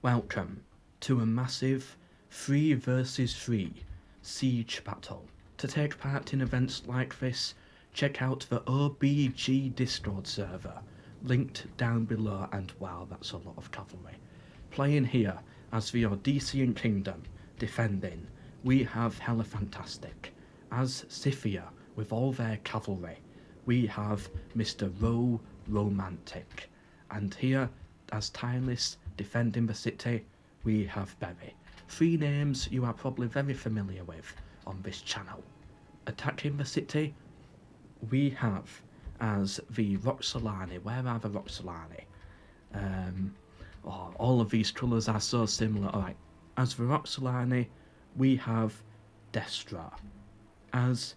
Welcome to a massive 3 versus 3 siege battle. To take part in events like this, check out the OBG Discord server, linked down below, and wow, that's a lot of cavalry. Playing here as the Odyssean Kingdom, defending, we have Hella Fantastic. As Scythia, with all their cavalry, we have Mr. Romantic. And here, as Tireless, defending the city, we have Berry. 3 names you are probably very familiar with on this channel. Attacking the city, we have as the Roxolani. Where are the Roxolani? All of these colours are so similar. Alright, as the Roxolani, we have Destra. As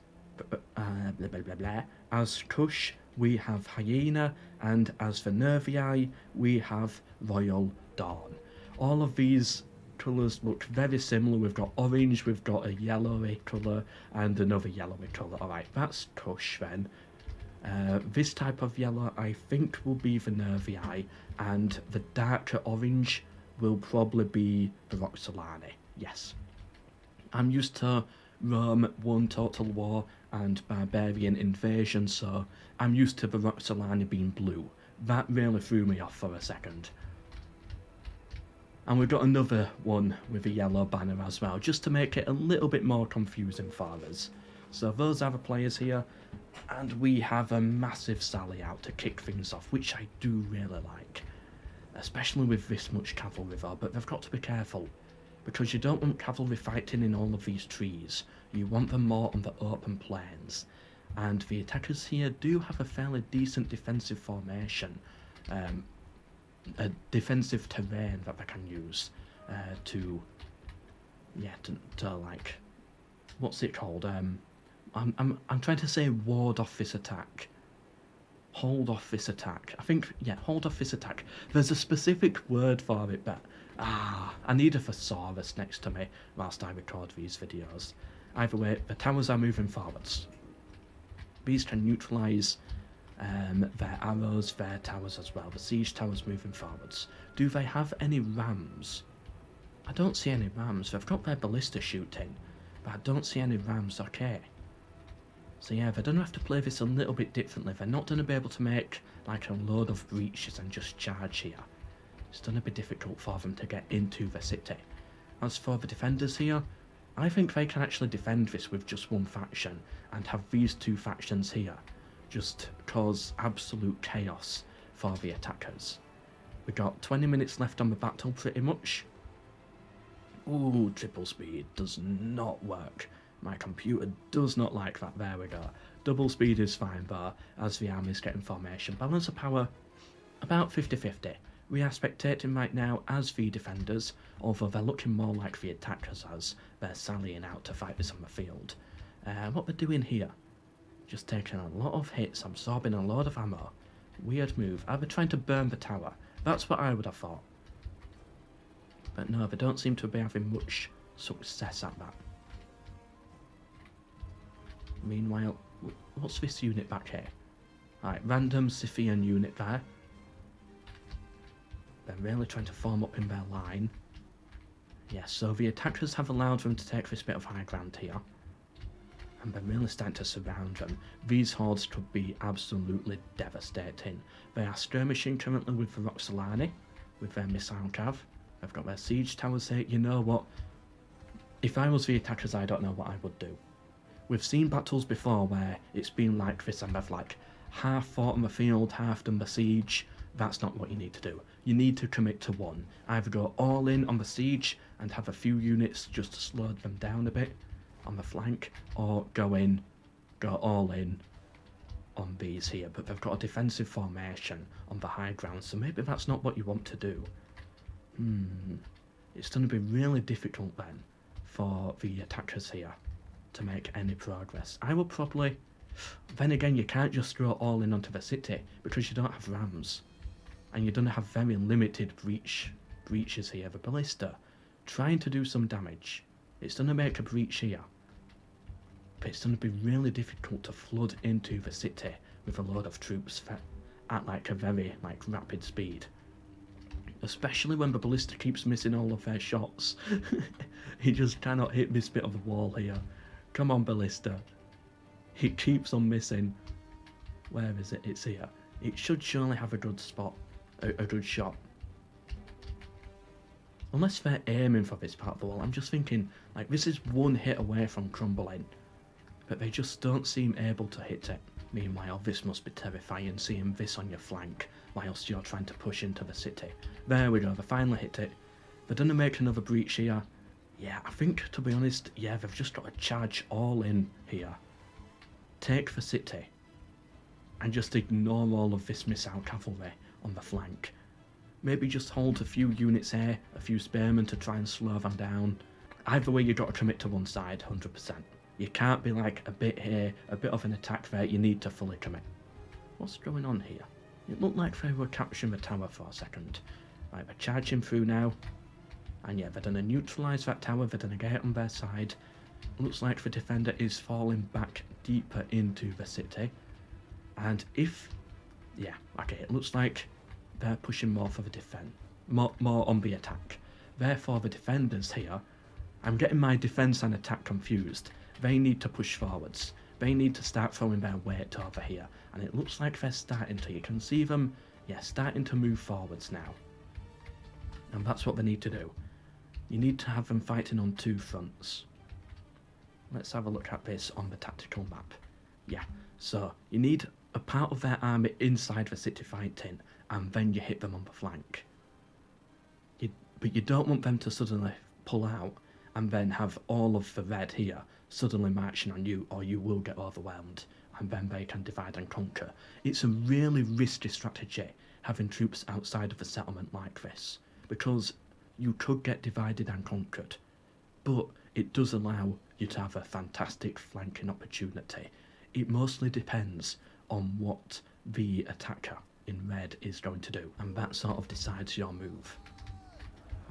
as Kush, we have Hyena, and as for Nervii, we have Royal Dawn. All of these colours look very similar. We've got orange, we've got a yellowy colour, and another yellowy colour. Alright, that's Kush then. This type of yellow I think will be the Nervii, and the darker orange will probably be the Roxolani. Yes. I'm used to Rome 1 Total War and Barbarian Invasion, so I'm used to the Roxolani being blue. That really threw me off for a second. And we've got another one with a yellow banner as well, just to make it a little bit more confusing for us. So those are the players here, and we have a massive sally out to kick things off, which I do really like. Especially with this much cavalry though, but they've got to be careful, because you don't want cavalry fighting in all of these trees. You want them more on the open plains. And the attackers here do have a fairly decent defensive formation, a defensive terrain that they can use to like, what's it called? I'm trying to say ward off this attack. Hold off this attack. I think, yeah, hold off this attack. There's a specific word for it, but I need a thesaurus next to me whilst I record these videos. Either way, the towers are moving forwards. These can neutralise their arrows, their towers as well. The siege towers moving forwards. Do they have any rams? I don't see any rams. They've got their ballista shooting, but I don't see any rams. Okay. So yeah, they're going to have to play this a little bit differently. They're not going to be able to make like a load of breaches and just charge here. It's going to be difficult for them to get into the city. As for the defenders here, I think they can actually defend this with just one faction and have these 2 factions here just cause absolute chaos for the attackers. We got 20 minutes left on the battle pretty much. Ooh, triple speed does not work. My computer does not like that. There we go. Double speed is fine though, as the army's getting formation. Balance of power, about 50-50. We are spectating right now as the defenders, although they're looking more like the attackers as they're sallying out to fight this on the field. What they're doing here, just taking a lot of hits, absorbing a lot of ammo. Weird move. Are they trying to burn the tower? That's what I would have thought. But no, they don't seem to be having much success at that. Meanwhile, what's this unit back here? Right, random Scythian unit there. They're really trying to form up in their line. Yes, so the attackers have allowed them to take this bit of high ground here. And they're really starting to surround them. These hordes could be absolutely devastating. They are skirmishing currently with the Roxolani, with their missile cav. They've got their siege towers here. You know what? If I was the attackers, I don't know what I would do. We've seen battles before where it's been like this and they've like half fought on the field, half done the siege. That's not what you need to do. You need to commit to one. Either go all in on the siege and have a few units just to slow them down a bit on the flank, or go all in on these here. But they've got a defensive formation on the high ground, so maybe that's not what you want to do. It's going to be really difficult then for the attackers here to make any progress. I will probably... Then again, you can't just go all in onto the city because you don't have rams. And you're going to have very limited breaches here. The ballista trying to do some damage. It's going to make a breach here. But it's going to be really difficult to flood into the city with a load of troops at like a very rapid speed. especially when the ballista keeps missing all of their shots. He just cannot hit this bit of the wall here. Come on, ballista. He keeps on missing. Where is it? It's here. It should surely have a good spot, a good shot. Unless they're aiming for this part of the wall, I'm just thinking, like, this is one hit away from crumbling, but they just don't seem able to hit it. Meanwhile, this must be terrifying, seeing this on your flank, whilst you're trying to push into the city. There we go, they finally hit it. They're gonna make another breach here. Yeah, I think, to be honest, yeah, they've just got to charge all in here. Take the city, and just ignore all of this missile cavalry on the flank. Maybe just hold a few units here, a few spearmen to try and slow them down. Either way, you've got to commit to one side, 100%. You can't be like a bit here, a bit of an attack there, you need to fully commit. What's going on here? It looked like they were capturing the tower for a second. Right, they're charging through now. And yeah, they're going to neutralise that tower, they're going to get it on their side. Looks like the defender is falling back deeper into the city. And if... yeah, okay, it looks like they're pushing more for the defense, more on the attack. Therefore, the defenders here, I'm getting my defence and attack confused. They need to push forwards. They need to start throwing their weight over here. And it looks like they're starting to. You can see them, yeah, starting to move forwards now. And that's what they need to do. You need to have them fighting on two fronts. Let's have a look at this on the tactical map. Yeah, so you need a part of their army inside the city fighting, and then you hit them on the flank. But you don't want them to suddenly pull out and then have all of the red here suddenly marching on you, or you will get overwhelmed, and then they can divide and conquer. It's a really risky strategy having troops outside of a settlement like this, because you could get divided and conquered, but it does allow you to have a fantastic flanking opportunity. It mostly depends on what the attacker in red is going to do, and that sort of decides your move.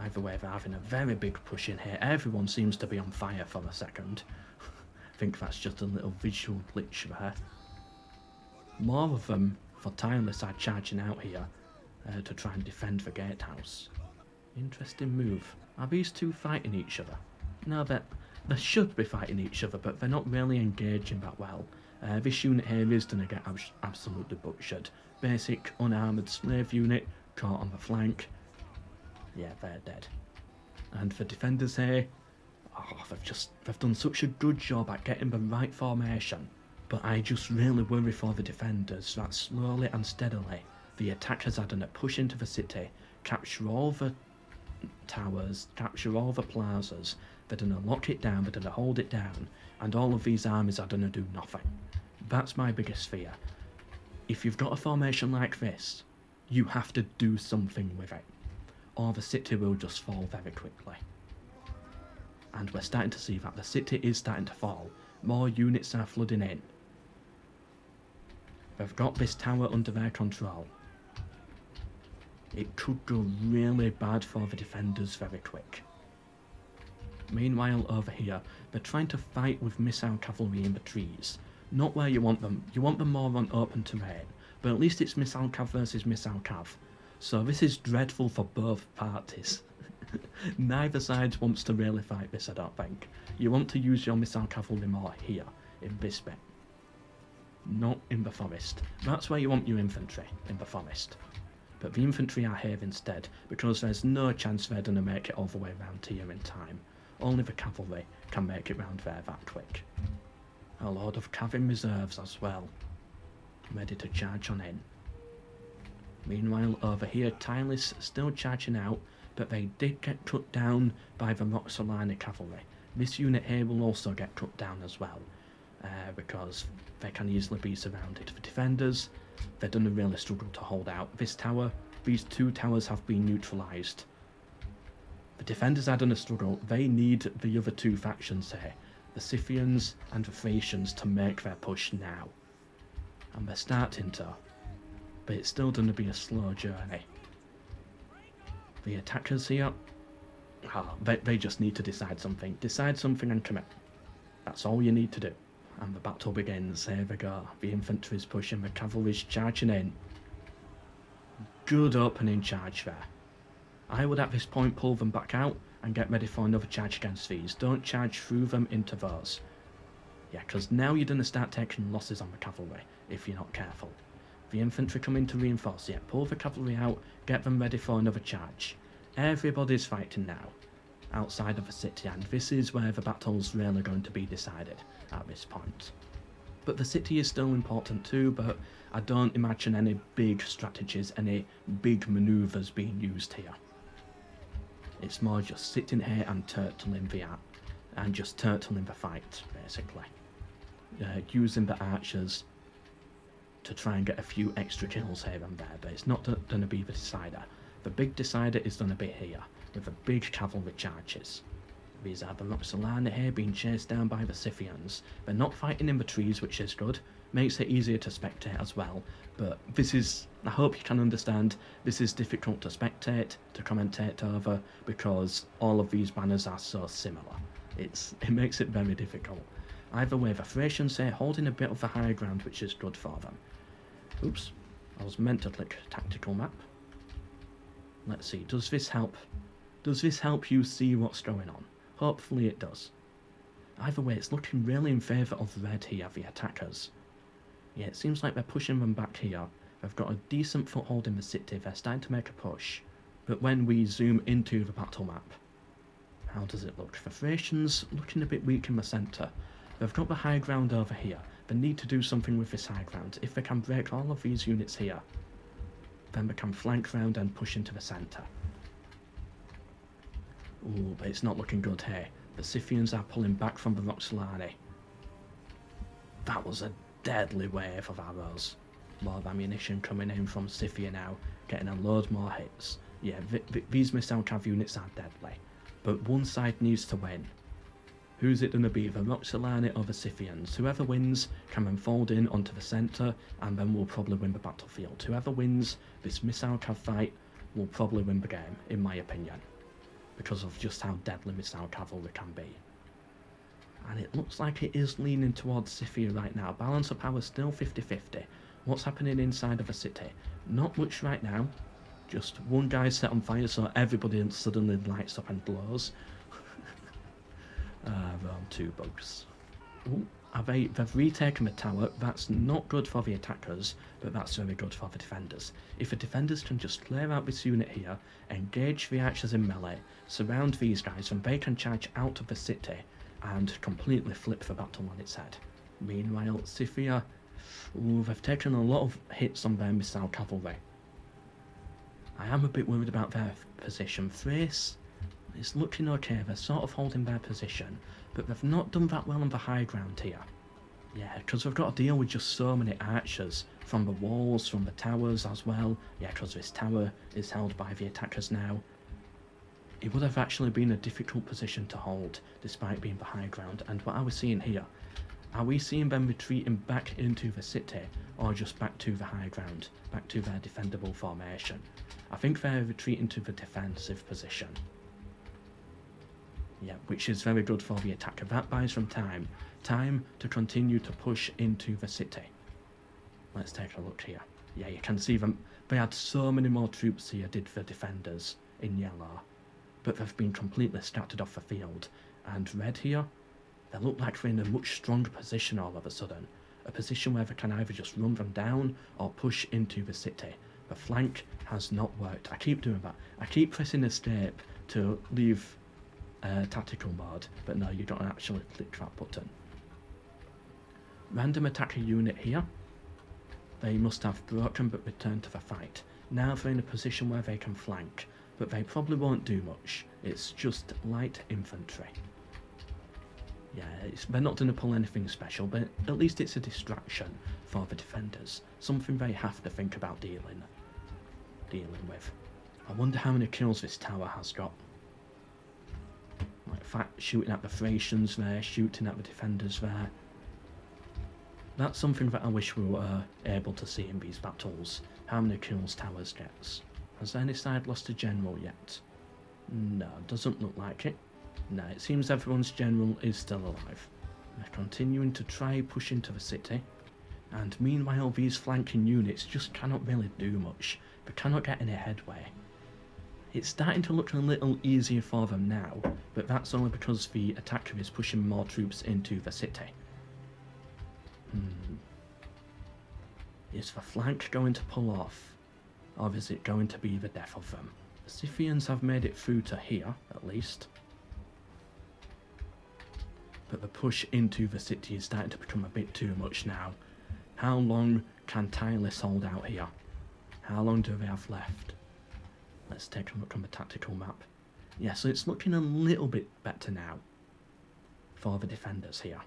Either way, they're having a very big push in here. Everyone seems to be on fire for a second. I think that's just a little visual glitch there. More of them, for Tireless, are charging out here to try and defend the gatehouse. Interesting move. Are these two fighting each other? No, they should be fighting each other, but they're not really engaging that well. This unit here is going to get absolutely butchered. Basic unarmoured slave unit caught on the flank. Yeah, they're dead. And the defenders here, they've done such a good job at getting the right formation. But I just really worry for the defenders that slowly and steadily the attackers are going to push into the city, capture all the towers, capture all the plazas, they're going to lock it down, they're going to hold it down, and all of these armies are going to do nothing. That's my biggest fear. If you've got a formation like this, you have to do something with it, or the city will just fall very quickly. And we're starting to see that the city is starting to fall. More units are flooding in. They've got this tower under their control. It could go really bad for the defenders very quick. Meanwhile, over here, they're trying to fight with missile cavalry in the trees. Not where you want them. You want them more on open terrain. But at least it's missile cav versus missile cav. So this is dreadful for both parties. Neither side wants to really fight this, I don't think. You want to use your missile cavalry more here, in this bit. Not in the forest. That's where you want your infantry, in the forest. But the infantry are here instead, because there's no chance they're going to make it all the way round here in time. Only the cavalry can make it round there that quick. A load of cav in reserves as well, ready to charge on in. Meanwhile, over here, Tireless still charging out, but they did get cut down by the Roxolani cavalry. This unit here will also get cut down as well, because they can easily be surrounded. The defenders, they're going to really struggle to hold out. This tower, these two towers have been neutralised. The defenders are going to struggle. They need the other two factions here, the Scythians and the Thracians, to make their push now. And they're starting to, but it's still going to be a slow journey. The attackers here, they just need to decide something. Decide something and commit. That's all you need to do. And the battle begins. Here we go. The infantry's pushing, the cavalry's charging in. Good opening charge there. I would at this point pull them back out and get ready for another charge against these. Don't charge through them into those. Yeah, because now you're going to start taking losses on the cavalry if you're not careful. The infantry come in to reinforce. Yeah, pull the cavalry out, get them ready for another charge. Everybody's fighting now outside of the city, and this is where the battle's really going to be decided at this point. But the city is still important too, but I don't imagine any big strategies, any big manoeuvres being used here. It's more just sitting here and turtling the fight, basically. Using the archers to try and get a few extra kills here and there, but it's not going to be the decider. The big decider is going to be here, with the big cavalry charges. These are the Roxolani here being chased down by the Scythians. They're not fighting in the trees, which is good. Makes it easier to spectate as well, but this is, I hope you can understand, this is difficult to spectate, to commentate over, because all of these banners are so similar. It makes it very difficult. Either way, the Thracians here holding a bit of the high ground, which is good for them. Oops, I was meant to click tactical map. Let's see, does this help? Does this help you see what's going on? Hopefully it does. Either way, it's looking really in favour of red here, the attackers. Yeah, it seems like they're pushing them back here. They've got a decent foothold in the city, they're starting to make a push. But when we zoom into the battle map, how does it look? The Thracians looking a bit weak in the centre. They've got the high ground over here. They need to do something with this high ground. If they can break all of these units here, then they can flank round and push into the centre. Ooh, but it's not looking good here. The Scythians are pulling back from the Roxolani. That was a deadly wave of arrows. A lot of ammunition coming in from Scythia now, getting a load more hits. Yeah, these missile cav units are deadly. But one side needs to win. Who's it going to be, the Roxolani or the Scythians? Whoever wins can then fold in onto the centre, and then will probably win the battlefield. Whoever wins this missile cav fight will probably win the game, in my opinion, because of just how deadly missile cavalry can be. And it looks like it is leaning towards Scythia right now. Balance of power still 50-50. What's happening inside of the city? Not much right now. Just one guy set on fire, so everybody suddenly lights up and glows. Around 2 bugs. Ooh, they've retaken the tower. That's not good for the attackers, but that's very good for the defenders. If the defenders can just clear out this unit here, engage the archers in melee, surround these guys, and they can charge out of the city and completely flip the battle on its head. Meanwhile, Scythia, they've taken a lot of hits on their missile cavalry. I am a bit worried about their position. Thrace, it's looking okay, they're sort of holding their position, but they've not done that well on the high ground here. Yeah, because we've got to deal with just so many archers, from the walls, from the towers as well. Yeah, because this tower is held by the attackers now. It would have actually been a difficult position to hold, despite being the high ground. And what are we seeing here? Are we seeing them retreating back into the city, or just back to the high ground, back to their defendable formation? I think they're retreating to the defensive position. Yeah, which is very good for the attacker. That buys them time. Time to continue to push into the city. Let's take a look here. Yeah, you can see them. They had so many more troops here, did the defenders in yellow. But they've been completely scattered off the field. And red here, they look like they're in a much stronger position all of a sudden. A position where they can either just run them down or push into the city. The flank has not worked. I keep doing that. I keep pressing escape to leave tactical mode, but no, you don't actually click that button. Random attacker unit here. They must have broken but returned to the fight. Now they're in a position where they can flank, but they probably won't do much. It's just light infantry. Yeah, they're not going to pull anything special, but at least it's a distraction for the defenders. Something they have to think about dealing with. I wonder how many kills this tower has got. Like shooting at the Thracians there, shooting at the defenders there. That's something that I wish we were able to see in these battles. How many kills towers gets. Has any side lost a general yet? No, doesn't look like it. No, it seems everyone's general is still alive. They're continuing to try push into the city, and meanwhile these flanking units just cannot really do much. They cannot get any headway. It's starting to look a little easier for them now, but that's only because the attacker is pushing more troops into the city. Is the flank going to pull off, or is it going to be the death of them? The Scythians have made it through to here, at least. But the push into the city is starting to become a bit too much now. How long can Tyrlis hold out here? How long do they have left? Let's take a look on the tactical map. Yeah, so it's looking a little bit better now for the defenders here.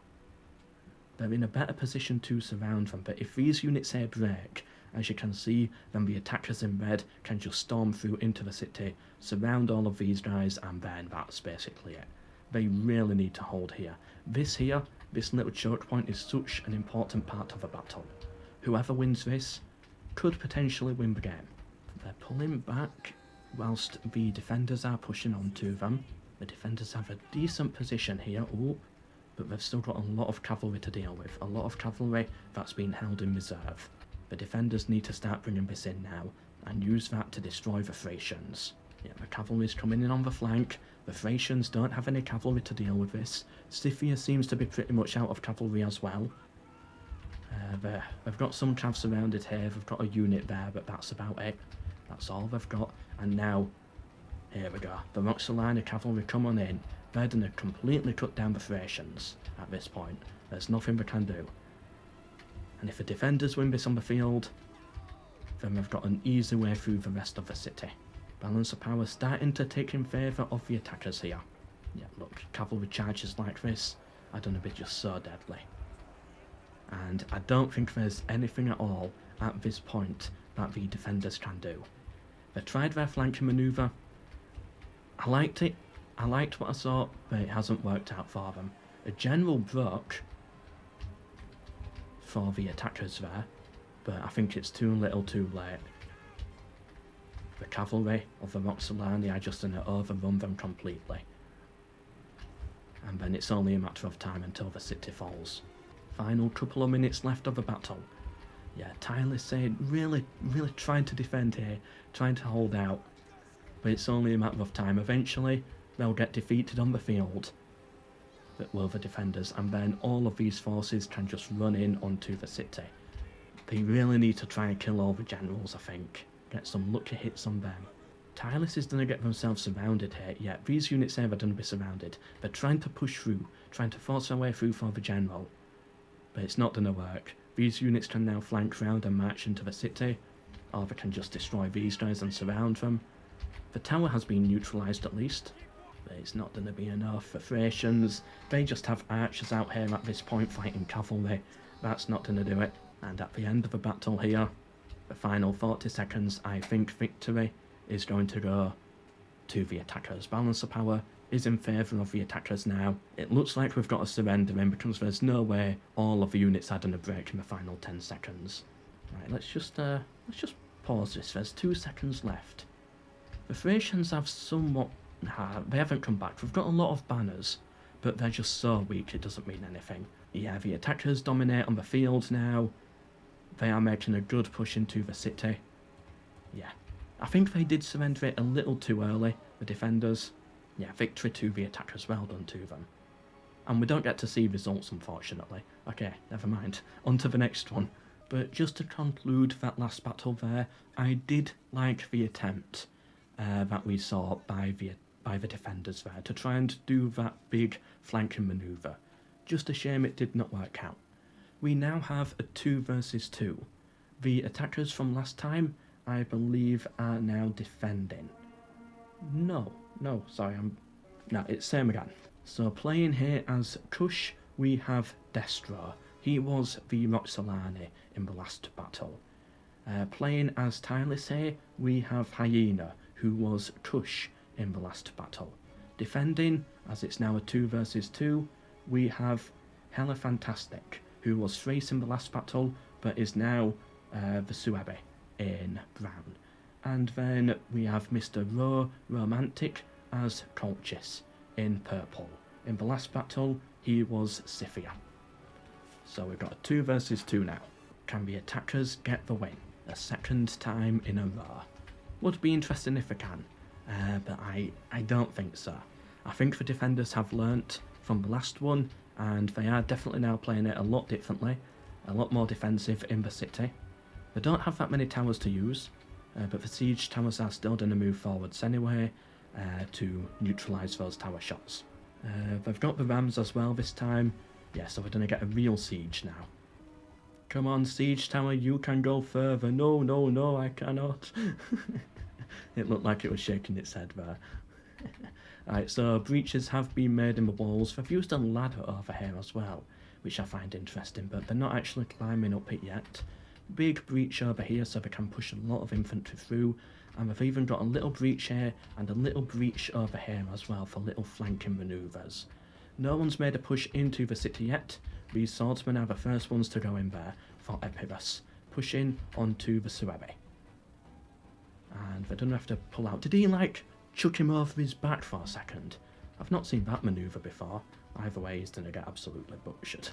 They're in a better position to surround them, but if these units here break, as you can see, then the attackers in red can just storm through into the city, surround all of these guys, and then that's basically it. They really need to hold here. This little choke point is such an important part of the battle. Whoever wins this could potentially win the game. They're pulling back whilst the defenders are pushing onto them. The defenders have a decent position here. Ooh, but they've still got a lot of cavalry to deal with. A lot of cavalry that's been held in reserve. The defenders need to start bringing this in now and use that to destroy the Thracians. Yeah, the cavalry's coming in on the flank. The Thracians don't have any cavalry to deal with this. Scythia seems to be pretty much out of cavalry as well. They've got some cavs surrounded here. They've got a unit there, but that's about it. That's all they've got. And now, here we go. The Roxolani cavalry come on in. They're going to completely cut down the Thracians at this point. There's nothing they can do. And if the defenders win this on the field, then they've got an easy way through the rest of the city. Balance of power starting to take in favour of the attackers here. Yeah, look, cavalry charges like this are going to be just so deadly. And I don't think there's anything at all at this point that the defenders can do. They tried their flanking manoeuvre. I liked it. I liked what I saw, but it hasn't worked out for them. A general broke for the attackers there, but I think it's too little too late. The cavalry of the Roxolani are just going to overrun them completely. And then it's only a matter of time until the city falls. Final couple of minutes left of the battle. Yeah, Tyrlis really trying to defend here, trying to hold out. But it's only a matter of time. Eventually, they'll get defeated on the field. But will the defenders, and then all of these forces can just run in onto the city. They really need to try and kill all the generals, I think. Get some lucky hits on them. Tyrlis is going to get themselves surrounded here. Yeah, these units here are going to be surrounded. They're trying to push through, trying to force their way through for the general. But it's not going to work. These units can now flank round and march into the city, or they can just destroy these guys and surround them. The tower has been neutralised at least, but it's not going to be enough. The Thracians, they just have archers out here at this point fighting cavalry. That's not going to do it. And at the end of the battle here, the final 40 seconds, I think victory is going to go to the attackers. Balance of power is in favour of the attackers now. It looks like we've got a surrender in because there's no way all of the units are going to break in the final 10 seconds. Right, let's just pause this. There's 2 seconds left. The Thracians have somewhat... they haven't come back. We've got a lot of banners, but they're just so weak it doesn't mean anything. Yeah, the attackers dominate on the field now. They are making a good push into the city. Yeah, I think they did surrender it a little too early, the defenders. Yeah, victory to the attackers, well done to them. And we don't get to see results, unfortunately. Okay, never mind. On to the next one. But just to conclude that last battle there, I did like the attempt that we saw by the defenders there to try and do that big flanking manoeuvre. Just a shame it did not work out. We now have a 2 versus 2. The attackers from last time, I believe, are now defending. No, sorry, no, it's same again. So playing here as Kush, we have Destro. He was the Roxolani in the last battle. Playing as Tyrlis here, we have Hyena, who was Kush in the last battle. Defending, as it's now a 2 versus 2, we have Hella Fantastic, who was Thrace in the last battle, but is now the Suebe in brown. And then we have Mr. Romantic as Colchis in purple. In the last battle, he was Scythia. So we've got a 2 versus 2 now. Can the attackers get the win? A second time in a row. Would be interesting if they can. but I don't think so. I think the defenders have learnt from the last one, and they are definitely now playing it a lot differently, a lot more defensive in the city. They don't have that many towers to use, but the siege towers are still going to move forwards anyway to neutralise those tower shots. They've got the rams as well this time, yeah, so we're going to get a real siege now. Come on, siege tower, you can go further. No, no, no, I cannot. It looked like it was shaking its head there. Right, so breaches have been made in the walls. They've used a ladder over here as well, which I find interesting, but they're not actually climbing up it yet. Big breach over here so they can push a lot of infantry through, and they've even got a little breach here and a little breach over here as well for little flanking manoeuvres. No one's made a push into the city yet. These swordsmen are the first ones to go in there for Epirus, pushing onto the Suebi. And they don't have to pull out. Did he, like, chuck him over his back for a second? I've not seen that manoeuvre before. Either way, he's going to get absolutely butchered.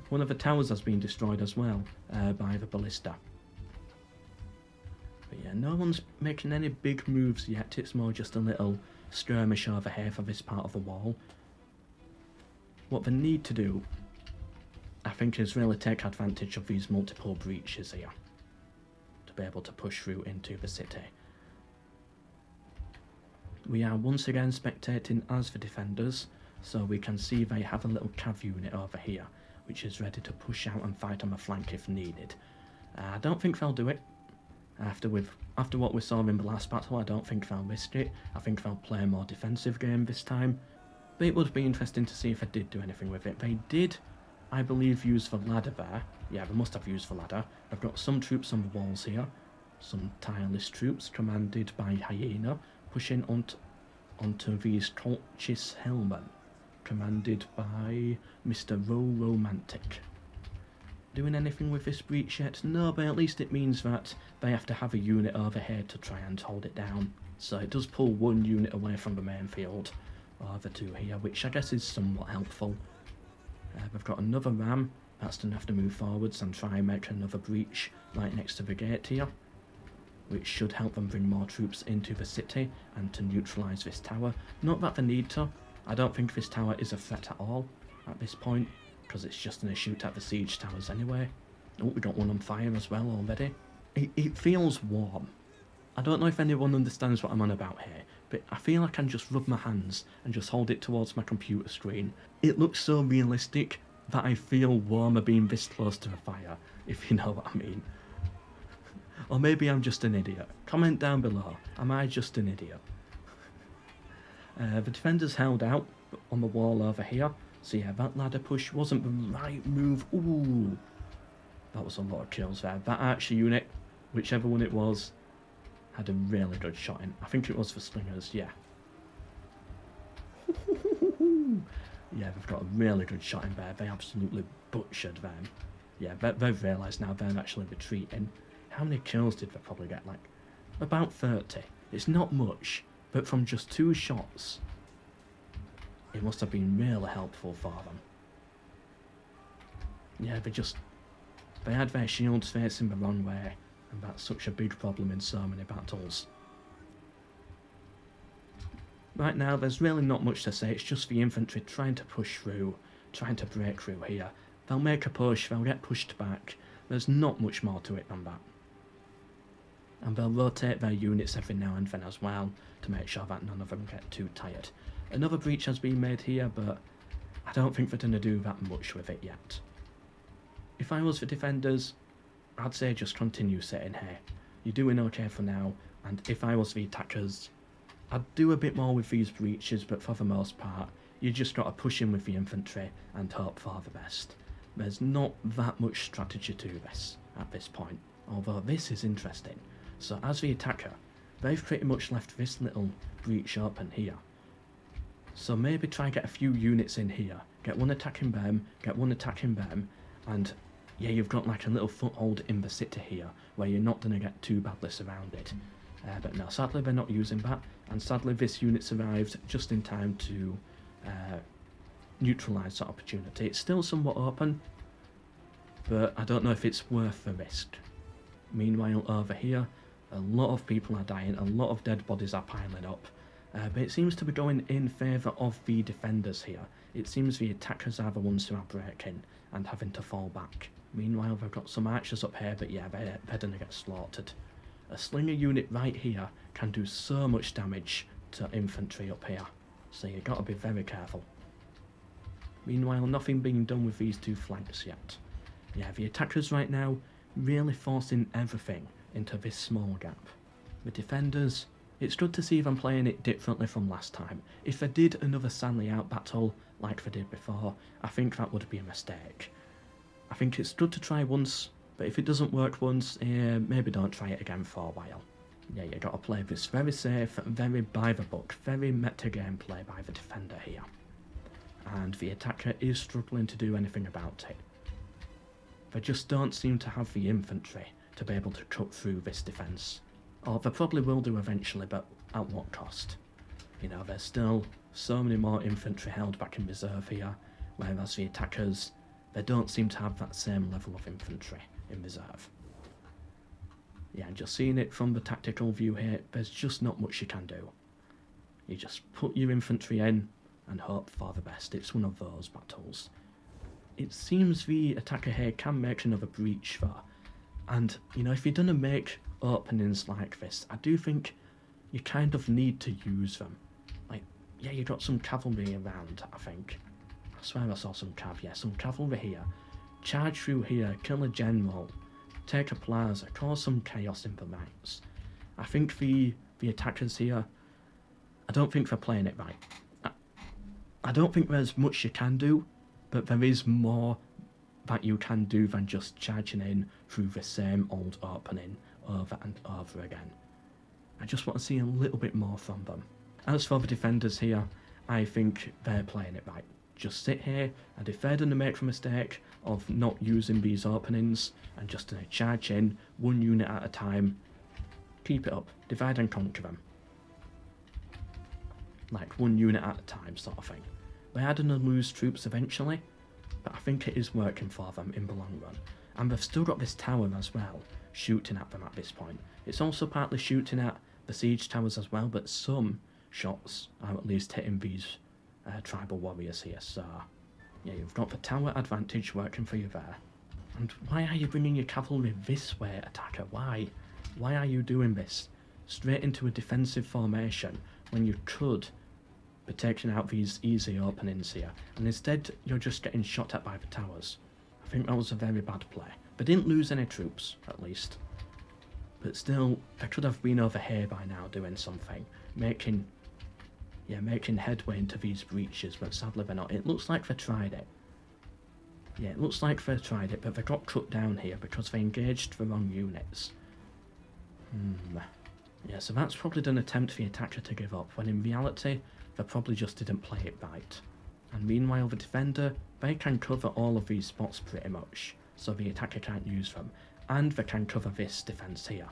One of the towers has been destroyed as well by the ballista. But yeah, no one's making any big moves yet. It's more just a little skirmish over here for this part of the wall. What they need to do, I think, is really take advantage of these multiple breaches here to be able to push through into the city. We are once again spectating as the defenders, so we can see they have a little cav unit over here, which is ready to push out and fight on the flank if needed. I don't think they'll do it. After what we saw in the last battle, I don't think they'll risk it. I think they'll play a more defensive game this time. But it would be interesting to see if they did do anything with it. They did, I believe, use the ladder there. Yeah, they must have used the ladder. They've got some troops on the walls here. Some tireless troops commanded by Hyena, pushing onto these Colchis Helmen, commanded by Mr. Romantic. Doing anything with this breach yet? No, but at least it means that they have to have a unit over here to try and hold it down. So it does pull one unit away from the main field, or the two here, which I guess is somewhat helpful. We've got another ram. That's going to have to move forwards and try and make another breach right next to the gate here, which should help them bring more troops into the city and to neutralise this tower. Not that they need to. I don't think this tower is a threat at all at this point, because it's just going to shoot at the siege towers anyway. Oh, we got one on fire as well already. It feels warm. I don't know if anyone understands what I'm on about here, but I feel I can just rub my hands and just hold it towards my computer screen. It looks so realistic that I feel warmer being this close to a fire, if you know what I mean. Or maybe I'm just an idiot. Comment down below. Am I just an idiot? The defenders held out on the wall over here. So yeah, that ladder push wasn't the right move. Ooh, that was a lot of kills there. That archer unit, whichever one it was, had a really good shot in. I think it was the slingers, yeah. Yeah, they've got a really good shot in there. They absolutely butchered them. Yeah, they've realised now they're actually retreating. How many kills did they probably get? Like, about 30. It's not much, but from just 2 shots, it must have been really helpful for them. Yeah, they had their shields facing the wrong way, and that's such a big problem in so many battles. Right now, there's really not much to say. It's just the infantry trying to push through, trying to break through here. They'll make a push, they'll get pushed back. There's not much more to it than that. And they'll rotate their units every now and then as well, to make sure that none of them get too tired. Another breach has been made here, but I don't think they're going to do that much with it yet. If I was the defenders, I'd say just continue sitting here. You're doing okay for now, and if I was the attackers, I'd do a bit more with these breaches, but for the most part, you just got to push in with the infantry and hope for the best. There's not that much strategy to this at this point, although this is interesting. So as the attacker, they've pretty much left this little breach open here. So maybe try get a few units in here, get one attacking them, get one attacking them, and yeah, you've got like a little foothold in the city here, where you're not going to get too badly surrounded. But no, sadly they're not using that, and sadly this unit's arrived just in time to neutralise that opportunity. It's still somewhat open, but I don't know if it's worth the risk. Meanwhile, over here, A lot of people are dying, a lot of dead bodies are piling up. But it seems to be going in favour of the defenders here. It seems the attackers are the ones who are breaking and having to fall back. Meanwhile, they've got some archers up here, but yeah, they're going to get slaughtered. A slinger unit right here can do so much damage to infantry up here, so you've got to be very careful. Meanwhile, nothing being done with these two flanks yet. Yeah, the attackers right now really forcing everything into this small gap. The defenders, it's good to see them playing it differently from last time. If they did another Stanley Out battle like they did before, I think that would be a mistake. I think it's good to try once, but if it doesn't work once, maybe don't try it again for a while. Yeah, you gotta play this very safe, very by the book, very meta gameplay by the defender here. And the attacker is struggling to do anything about it. They just don't seem to have the infantry to be able to cut through this defence. Or they probably will do eventually, but at what cost? You know, there's still so many more infantry held back in reserve here, whereas the attackers, they don't seem to have that same level of infantry in reserve. Yeah, and just seeing it from the tactical view here, there's just not much you can do. You just put your infantry in and hope for the best. It's one of those battles. It seems the attacker here can make another breach though. And, you know, if you're going to make openings like this, I do think you kind of need to use them. Like, yeah, you got some cavalry around, I think. I swear I saw some some cavalry here. Charge through here, kill a general, take a plaza, cause some chaos in the ranks. I think the attackers here, I don't think they're playing it right. I don't think there's much you can do, but there is more that you can do than just charging in through the same old opening over and over again. I just want to see a little bit more from them. As for the defenders here, I think they're playing it right. Just sit here, and if they're going to make the mistake of not using these openings and just going to charge in one unit at a time, keep it up, divide and conquer them. Like one unit at a time sort of thing. They are going to lose troops eventually, but I think it is working for them in the long run. And they've still got this tower as well, shooting at them at this point. It's also partly shooting at the siege towers as well, but some shots are at least hitting these tribal warriors here, so yeah, you've got the tower advantage working for you there. And why are you bringing your cavalry this way, attacker? Why? Why are you doing this? Straight into a defensive formation when you could be taking out these easy openings here, and instead you're just getting shot at by the towers. I think that was a very bad play. They didn't lose any troops, at least. But still, they could have been over here by now doing something, making headway into these breaches, but sadly they're not. It looks like they tried it. Yeah, it looks like they tried it, but they got cut down here because they engaged the wrong units. Yeah, so that's probably an attempt for the attacker to give up, when in reality, they probably just didn't play it right. And meanwhile, the defender, they can cover all of these spots pretty much, so the attacker can't use them, and they can cover this defence here.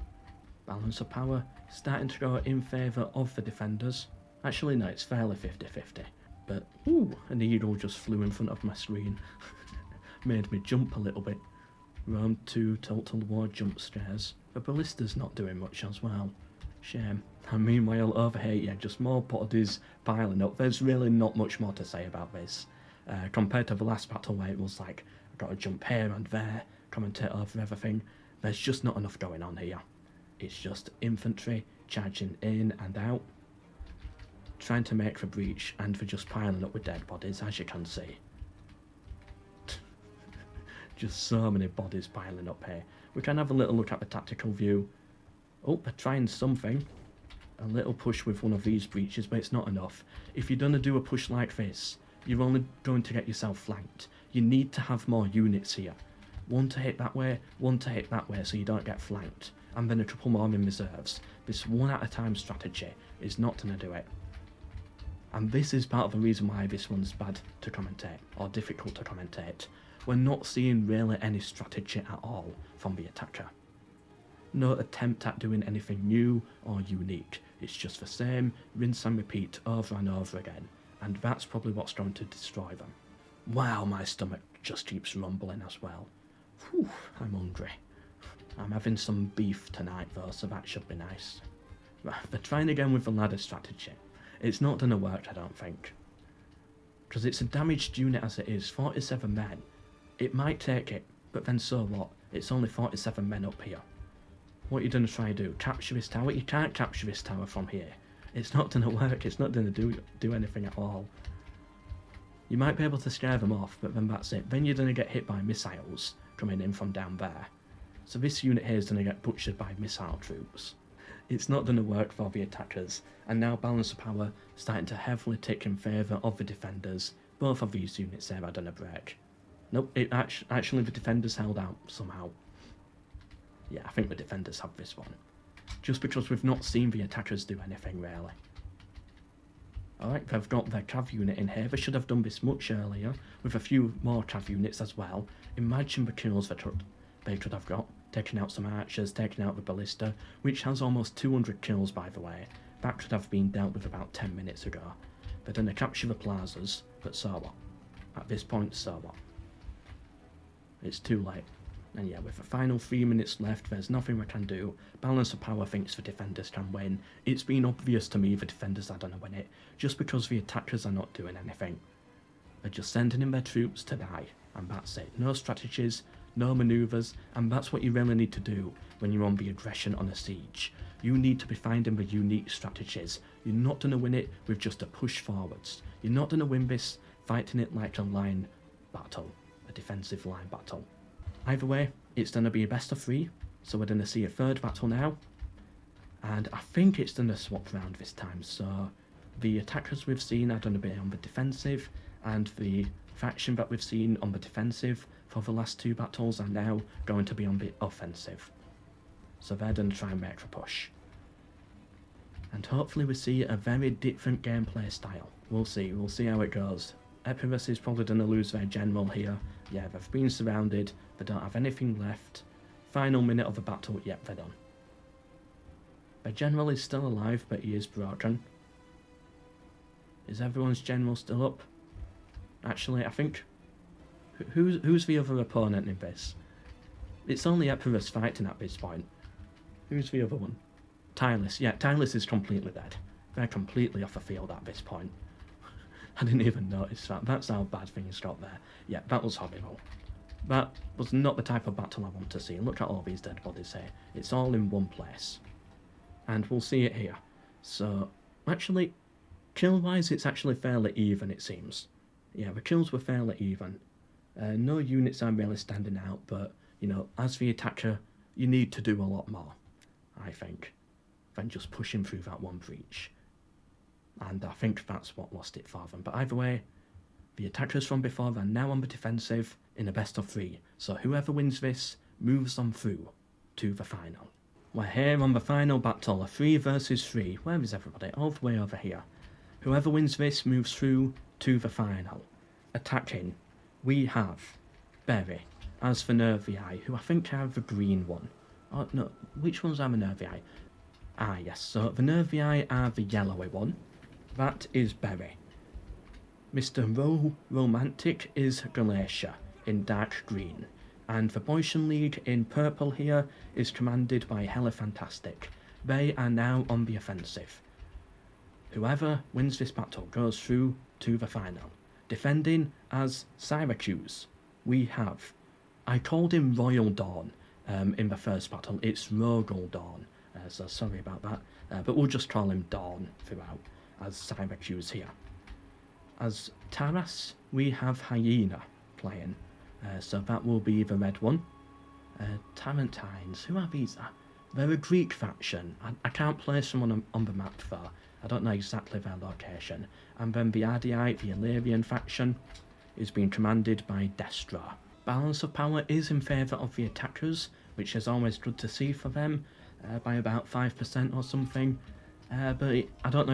Balance of power starting to go in favour of the defenders. Actually, no, it's fairly 50-50. But, ooh, an eagle just flew in front of my screen. Made me jump a little bit. Rome 2 Total War jump scares. The ballista's not doing much as well. Shame. And meanwhile, over here, yeah, just more bodies piling up. There's really not much more to say about this. Compared to the last battle where it was like, I've got to jump here and there, commentate over everything. There's just not enough going on here. It's just infantry charging in and out, trying to make the breach, and they're just piling up with dead bodies, as you can see. Just so many bodies piling up here. We can have a little look at the tactical view. Oh, they're trying something. A little push with one of these breaches, but it's not enough. If you're going to do a push like this, you're only going to get yourself flanked. You need to have more units here. One to hit that way, one to hit that way, so you don't get flanked. And then a couple more in reserves. This one at a time strategy is not going to do it. And this is part of the reason why this one's bad to commentate, or difficult to commentate. We're not seeing really any strategy at all from the attacker. No attempt at doing anything new or unique. It's just the same, rinse and repeat over and over again. And that's probably what's going to destroy them. Wow, my stomach just keeps rumbling as well. Whew, I'm hungry. I'm having some beef tonight though, so that should be nice. Right, they're trying again with the ladder strategy. It's not gonna work, I don't think. Because it's a damaged unit as it is, 47 men. It might take it, but then so what? It's only 47 men up here. What are you going to try to do? Capture this tower? You can't capture this tower from here. It's not going to work, it's not going to do anything at all. You might be able to scare them off, but then that's it. Then you're going to get hit by missiles coming in from down there. So this unit here is going to get butchered by missile troops. It's not going to work for the attackers, and now balance of power starting to heavily tick in favour of the defenders. Both of these units there are going to break. Nope, actually the defenders held out somehow. Yeah, I think the defenders have this one. Just because we've not seen the attackers do anything really. Alright, they've got their cav unit in here. They should have done this much earlier, with a few more cav units as well. Imagine the kills they could have got. Taking out some archers, taking out the ballista, which has almost 200 kills by the way. That could have been dealt with about 10 minutes ago. They're going to capture the plazas, but so what? At this point, so what? It's too late. And yeah, with the final 3 minutes left, there's nothing we can do. Balance of power thinks the defenders can win. It's been obvious to me the defenders are going to win it, just because the attackers are not doing anything. They're just sending in their troops to die, and that's it. No strategies, no manoeuvres, and that's what you really need to do when you're on the aggression on a siege. You need to be finding the unique strategies. You're not going to win it with just a push forwards. You're not going to win this fighting it like a line battle, a defensive line battle. Either way, it's going to be a best of 3, so we're going to see a third battle now, and I think it's going to swap round this time, so the attackers we've seen are going to be on the defensive, and the faction that we've seen on the defensive for the last 2 battles are now going to be on the offensive. So they're going to try and make a push. And hopefully we see a very different gameplay style. We'll see how it goes. Epirus is probably going to lose their general here. Yeah, they've been surrounded, they don't have anything left. Final minute of the battle, yep, they're done. Their general is still alive, but he is broken. Is everyone's general still up? Actually, I think... Who's the other opponent in this? It's only Epirus fighting at this point. Who's the other one? Tylus. Yeah, Tylus is completely dead. They're completely off the field at this point. I didn't even notice that. That's how bad things got there. Yeah, that was horrible. That was not the type of battle I want to see. Look at all these dead bodies here. It's all in one place. And we'll see it here. So, actually, kill-wise, it's actually fairly even, it seems. Yeah, the kills were fairly even. No units are really standing out, but, you know, as the attacker, you need to do a lot more, I think, than just pushing through that one breach. And I think that's what lost it for them. But either way, the attackers from before are now on the defensive in a best of 3. So whoever wins this moves on through to the final. We're here on the final battle, a 3 versus 3. Where is everybody? All the way over here. Whoever wins this moves through to the final. Attacking, we have Berry as the Nervii, who I think are the green one. Oh no, which ones are the Nervii? Ah yes, so the Nervii are the yellowy one. That is Berry. Mr. Romantic is Galatia in dark green, and the Boycian League in purple here is commanded by Hella Fantastic. They are now on the offensive. Whoever wins this battle goes through to the final. Defending as Syracuse, we have... I called him Royal Dawn in the first battle. It's Rogel Dawn, so sorry about that. But we'll just call him Dawn throughout, as Syracuse here. As Taras, we have Hyena playing, so that will be the red one. Tarentines, who are these? They're a Greek faction. I can't place them on the map though. I don't know exactly their location. And then the Ardii, the Illyrian faction, is being commanded by Destra. Balance of power is in favour of the attackers, which is always good to see for them, by about 5% or something. But I don't know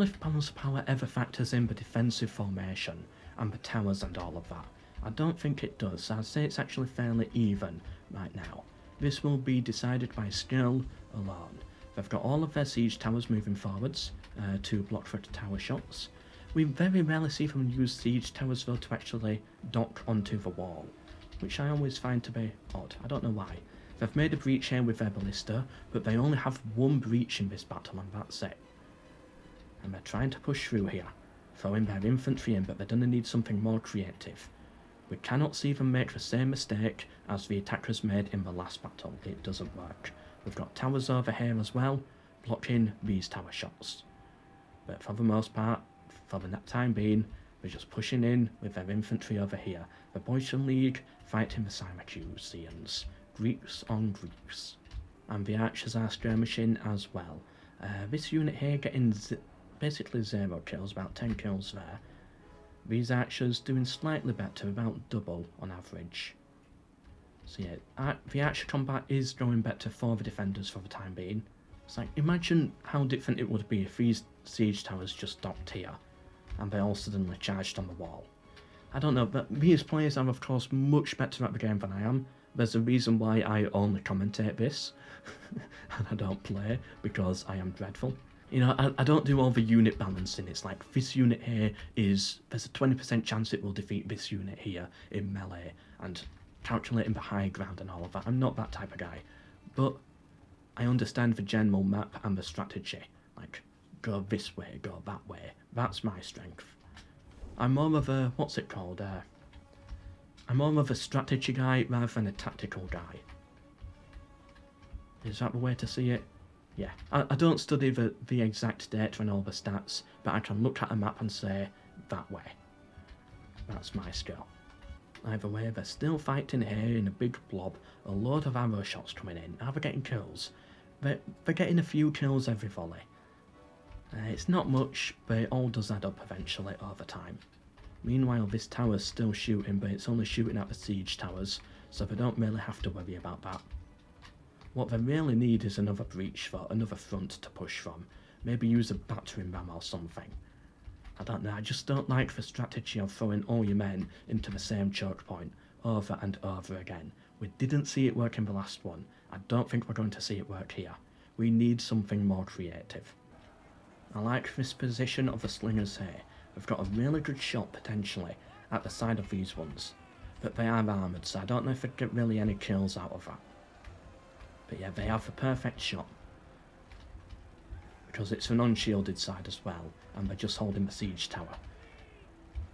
if balance of power ever factors in the defensive formation and the towers and all of that. I don't think it does. I'd say it's actually fairly even right now. This will be decided by skill alone. They've got all of their siege towers moving forwards to block for tower shots. We very rarely see them use siege towers though to actually dock onto the wall, which I always find to be odd. I don't know why. They've made a breach here with their ballista, but they only have one breach in this battle and that's it. And they're trying to push through here, throwing their infantry in, but they're going to need something more creative. We cannot see them make the same mistake as the attackers made in the last battle. It doesn't work. We've got towers over here as well, blocking these tower shots. But for the most part, for the time being, they're just pushing in with their infantry over here. The Boeotian League fighting the Syracusians. Greeks on Greeks. And the archers are skirmishing as well. This unit here getting basically 0 kills, about 10 kills there. These archers doing slightly better, about double on average. So yeah, the archer combat is going better for the defenders for the time being. It's like, imagine how different it would be if these siege towers just docked here, and they all suddenly charged on the wall. I don't know, but these players are of course much better at the game than I am. There's a reason why I only commentate this, and I don't play, because I am dreadful. You know, I don't do all the unit balancing. It's like, this unit here is, there's a 20% chance it will defeat this unit here in melee, and calculating the high ground and all of that. I'm not that type of guy. But I understand the general map and the strategy. Like, go this way, go that way. That's my strength. I'm more of a, what's it called? I'm more of a strategy guy rather than a tactical guy. Is that the way to see it? Yeah, I don't study the exact data and all the stats, but I can look at a map and say, that way. That's my skill. Either way, they're still fighting here in a big blob, a load of arrow shots coming in. Are they getting kills? They're getting a few kills every volley. It's not much, but it all does add up eventually over time. Meanwhile, this tower's still shooting, but it's only shooting at the siege towers, so they don't really have to worry about that. What they really need is another breach for another front to push from. Maybe use a battering ram or something. I don't know, I just don't like the strategy of throwing all your men into the same choke point over and over again. We didn't see it work in the last one. I don't think we're going to see it work here. We need something more creative. I like this position of the slingers here. We've got a really good shot potentially at the side of these ones. But they are armoured, so I don't know if they'd get really any kills out of that. But yeah, they have the perfect shot. Because it's an unshielded side as well, and they're just holding the siege tower.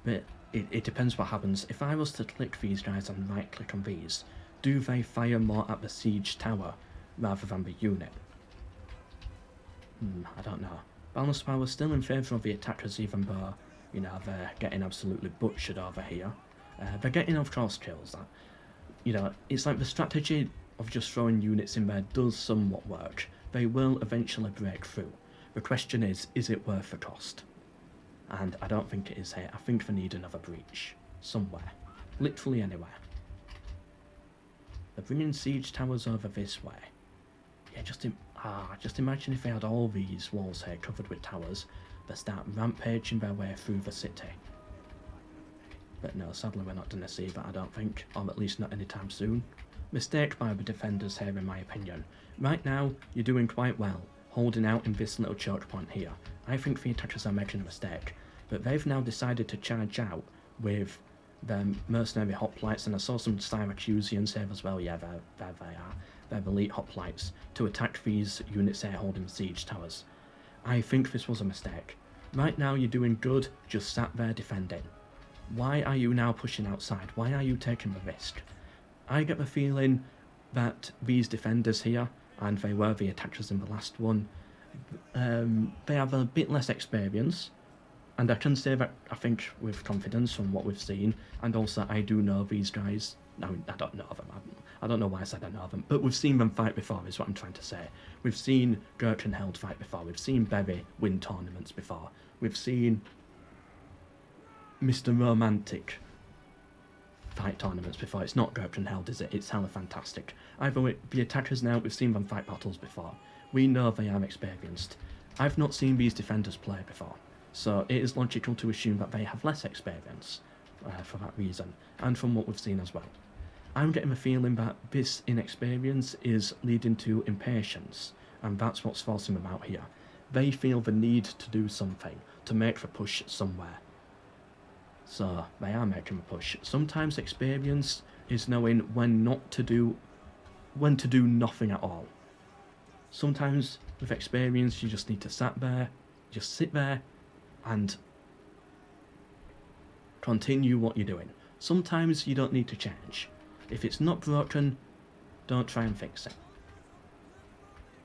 But it depends what happens. If I was to click these guys and right click on these, do they fire more at the siege tower rather than the unit? I don't know. Balance power still in favour of the attackers, even though, you know, they're getting absolutely butchered over here. They're getting, of course, kills. That, you know, it's like the strategy of just throwing units in there does somewhat work. They will eventually break through. The question is it worth the cost? And I don't think it is here. I think they need another breach. Somewhere. Literally anywhere. They're bringing siege towers over this way. Yeah, just imagine if they had all these walls here covered with towers. They start rampaging their way through the city. But no, sadly we're not going to see that, I don't think. Or at least not anytime soon. Mistake by the defenders here, in my opinion. Right now, you're doing quite well, holding out in this little choke point here. I think the attackers are making a mistake, but they've now decided to charge out with their mercenary hoplites, and I saw some Syracusians here as well. Yeah, there they are. They're elite hoplites to attack these units here holding the siege towers. I think this was a mistake. Right now, you're doing good, just sat there defending. Why are you now pushing outside? Why are you taking the risk? I get the feeling that these defenders here, and they were the attackers in the last one, they have a bit less experience, and I can say that, I think, with confidence from what we've seen, and also I do know these guys. I mean, I don't know them, I don't know why I said I know them, but we've seen them fight before, is what I'm trying to say. We've seen Gurkenheld fight before, we've seen Berry win tournaments before, we've seen Mr. Romantic fight tournaments before. It's not Gurkenheld, is it? It's hella fantastic. Either way, the attackers now, we've seen them fight battles before. We know they are experienced. I've not seen these defenders play before, so it is logical to assume that they have less experience for that reason, and from what we've seen as well. I'm getting the feeling that this inexperience is leading to impatience, and that's what's forcing them out here. They feel the need to do something, to make the push somewhere. So, they are making a push. Sometimes experience is knowing when not to do when to do nothing at all. Sometimes, with experience, you just need to sit there, and continue what you're doing. Sometimes you don't need to change. If it's not broken, don't try and fix it.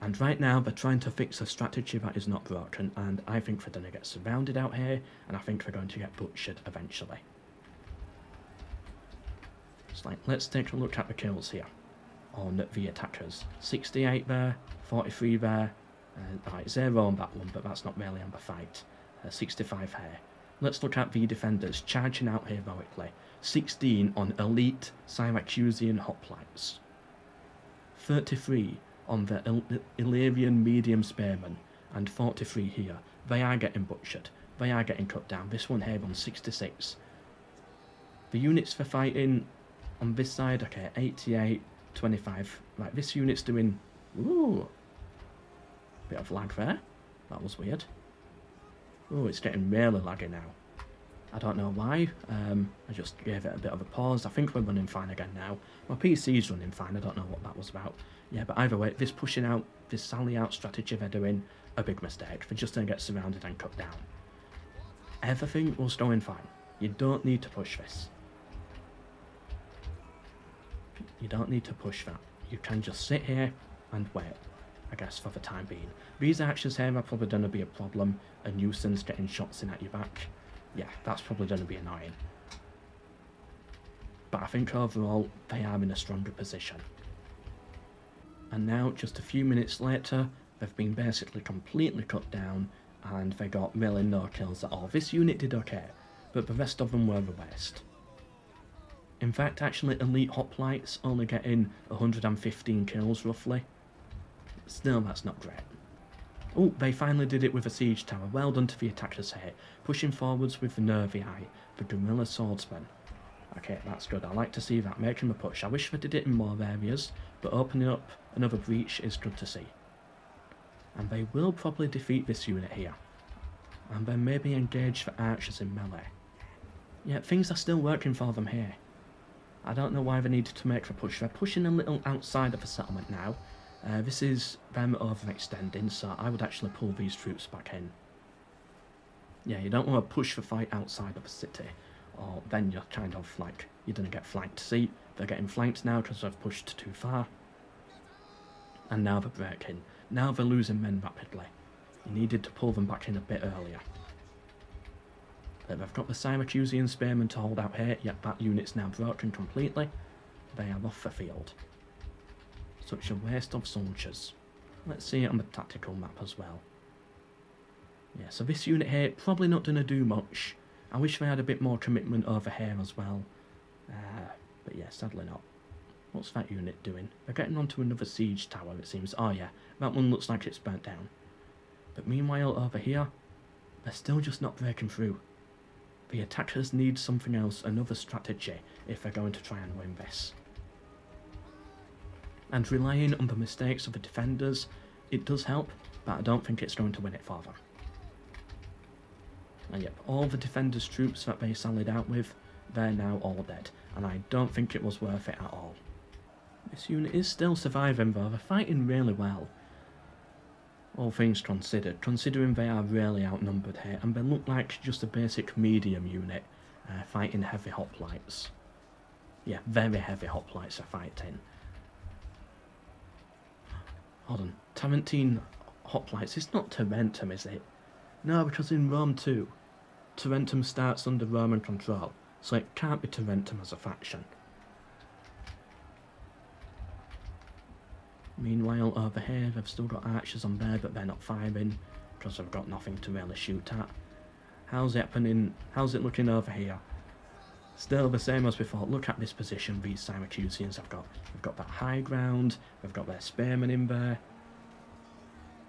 And right now, they're trying to fix a strategy that is not broken, and I think they're going to get surrounded out here, and I think they're going to get butchered eventually. It's like, let's take a look at the kills here on the attackers. 68 there, 43 there, right, 0 on that one, but that's not really on the fight. 65 here. Let's look at the defenders charging out heroically. 16 on elite Syracusean hoplites. 33 on the Illyrian medium spearmen, and 43 here. They are getting butchered. They are getting cut down. This one here on 66. The units for fighting on this side, okay, 88, 25. Right, this unit's doing... Ooh. Bit of lag there. That was weird. Oh, it's getting really laggy now. I don't know why. I just gave it a bit of a pause. I think we're running fine again now. My PC's running fine. I don't know what that was about. Yeah, but either way, this pushing out, this sally out strategy they're doing, a big mistake. They're just going to get surrounded and cut down. Everything was going fine. You don't need to push this. You don't need to push that. You can just sit here and wait, I guess, for the time being. These archers here are probably going to be a problem. A nuisance getting shots in at your back. Yeah, that's probably going to be annoying. But I think overall, they are in a stronger position. And now, just a few minutes later, they've been basically completely cut down, and they got really no kills at all. This unit did okay, but the rest of them were the worst. In fact, actually, elite hoplites only getting 115 kills, roughly. Still, that's not great. Oh, they finally did it with a siege tower. Well done to the attackers here. Pushing forwards with the Nervii, the guerrilla swordsman. Okay, that's good. I like to see that, making a push. I wish they did it in more areas, but opening up another breach is good to see. And they will probably defeat this unit here. And then maybe engage the archers in melee. Yeah, things are still working for them here. I don't know why they needed to make the push. They're pushing a little outside of the settlement now. This is them overextending, so I would actually pull these troops back in. Yeah, you don't want to push the fight outside of the city, or then you're kind of like, you're going to get flanked. See, they're getting flanked now because they've pushed too far. And now they're breaking. Now they're losing men rapidly. You needed to pull them back in a bit earlier. But they've got the Syracusean spearmen to hold out here, yet that unit's now broken completely. They are off the field. Such a waste of soldiers. Let's see it on the tactical map as well. Yeah, so this unit here, probably not going to do much. I wish they had a bit more commitment over here as well. But yeah, sadly not. What's that unit doing? They're getting onto another siege tower, it seems. Oh yeah, that one looks like it's burnt down. But meanwhile, over here, they're still just not breaking through. The attackers need something else, another strategy, if they're going to try and win this. And relying on the mistakes of the defenders, it does help, but I don't think it's going to win it for them. And yep, all the defenders' troops that they sallied out with, they're now all dead, and I don't think it was worth it at all. This unit is still surviving though, they're fighting really well. All things considered, considering they are really outnumbered here, and they look like just a basic medium unit, fighting heavy hoplites. Yeah, very heavy hoplites are fighting. Hold on, Tarentine hoplites, it's not Tarentum, is it? No, because in Rome too, Tarentum starts under Roman control, so it can't be Tarentum as a faction. Meanwhile, over here, they've still got archers on there, but they're not firing, because they've got nothing to really shoot at. How's it happening? How's it looking over here? Still the same as before. Look at this position these Syracuseans have got. They've got that high ground, they've got their spearmen in there.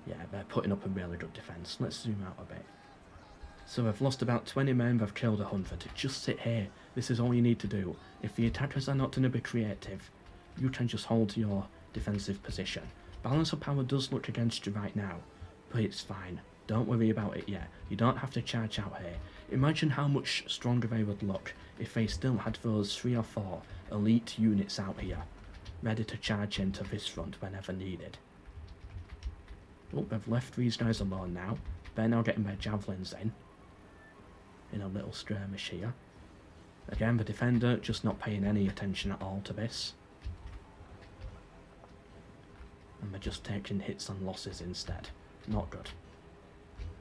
Yeah, they're putting up a really good defence. Let's zoom out a bit. So they've lost about 20 men, they've killed 100. Just sit here. This is all you need to do. If the attackers are not going to be creative, you can just hold your defensive position. Balance of power does look against you right now, but it's fine. Don't worry about it yet. You don't have to charge out here. Imagine how much stronger they would look if they still had those 3 or 4 elite units out here. ready to charge into this front whenever needed. Oh, they've left these guys alone now. They're now getting their javelins in a little skirmish here. Again, the defender just not paying any attention at all to this. And they're just taking hits and losses instead. Not good.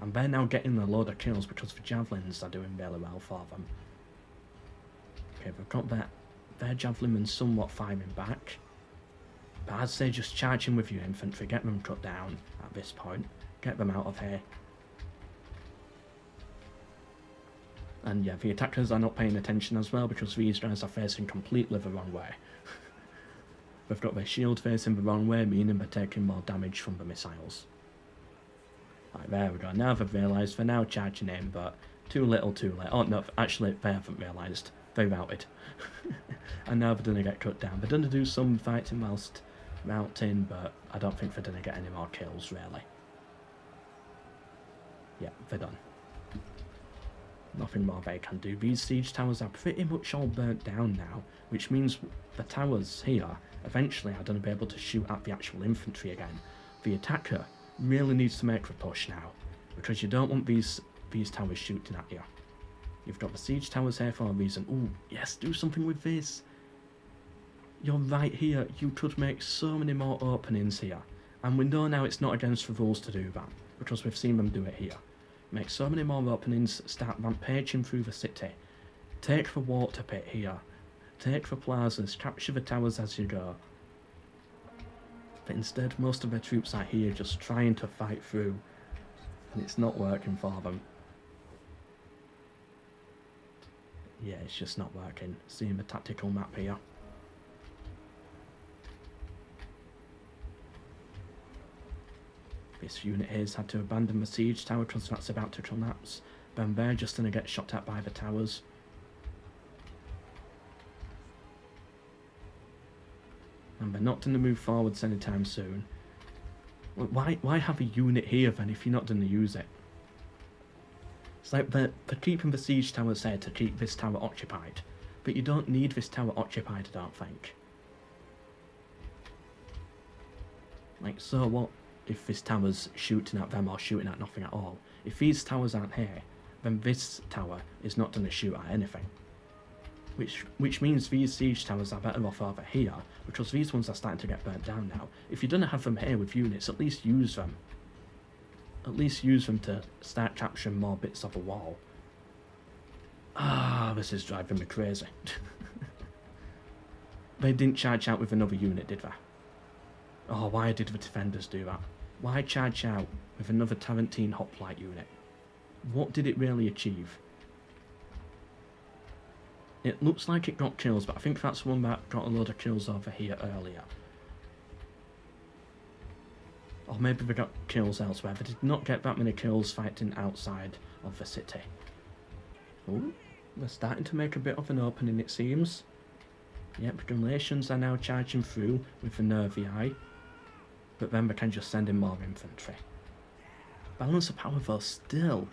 And they're now getting a load of kills because the javelins are doing really well for them. Okay, we've got their javelinmen somewhat firing back. But I'd say just charge in with your infantry, get them cut down at this point. Get them out of here. And yeah, the attackers are not paying attention as well because these guys are facing completely the wrong way. They've got their shield facing the wrong way, meaning they're taking more damage from the missiles. Right, there we go. Now they've realised, they're now charging in, but too little too late. Oh no, actually they haven't realised. They routed. And now they're going to get cut down. They're going to do some fighting whilst routing, but I don't think they're going to get any more kills, really. Yeah, they're done. Nothing more they can do. These siege towers are pretty much all burnt down now, which means the towers here eventually are going to be able to shoot at the actual infantry again. The attacker really needs to make the push now, because you don't want these towers shooting at you. You've got the siege towers here for a reason. Ooh, yes, do something with this. You're right here. You could make so many more openings here. And we know now it's not against the rules to do that, because we've seen them do it here. Make so many more openings, start rampaging through the city. Take the water pit here. Take the plazas, capture the towers as you go. But instead, most of their troops are here just trying to fight through. And it's not working for them. Yeah, it's just not working. Seeing the tactical map here. This unit here's had to abandon the siege tower because that's about to collapse. Then they're just going to get shot at by the towers. And they're not going to move forwards anytime soon. Well, why have a unit here then if you're not going to use it? It's like they're keeping the siege towers here to keep this tower occupied. But you don't need this tower occupied, I don't think. Like, so what if this tower's shooting at them or shooting at nothing at all? If these towers aren't here, then this tower is not going to shoot at anything. Which means these siege towers are better off over here, because these ones are starting to get burnt down now. If you're going to have them here with units, at least use them. At least use them to start capturing more bits of a wall. Ah, this is driving me crazy. They didn't charge out with another unit, did they? Oh, why did the defenders do that? Why charge out with another Tarantine hoplite unit? What did it really achieve? It looks like it got kills, but I think that's one that got a load of kills over here earlier. Or maybe they got kills elsewhere. They did not get that many kills fighting outside of the city. Oh, they're starting to make a bit of an opening, it seems. Yep, Galatians are now charging through with the Nervii. But then they can just send in more infantry. Balance of power though still,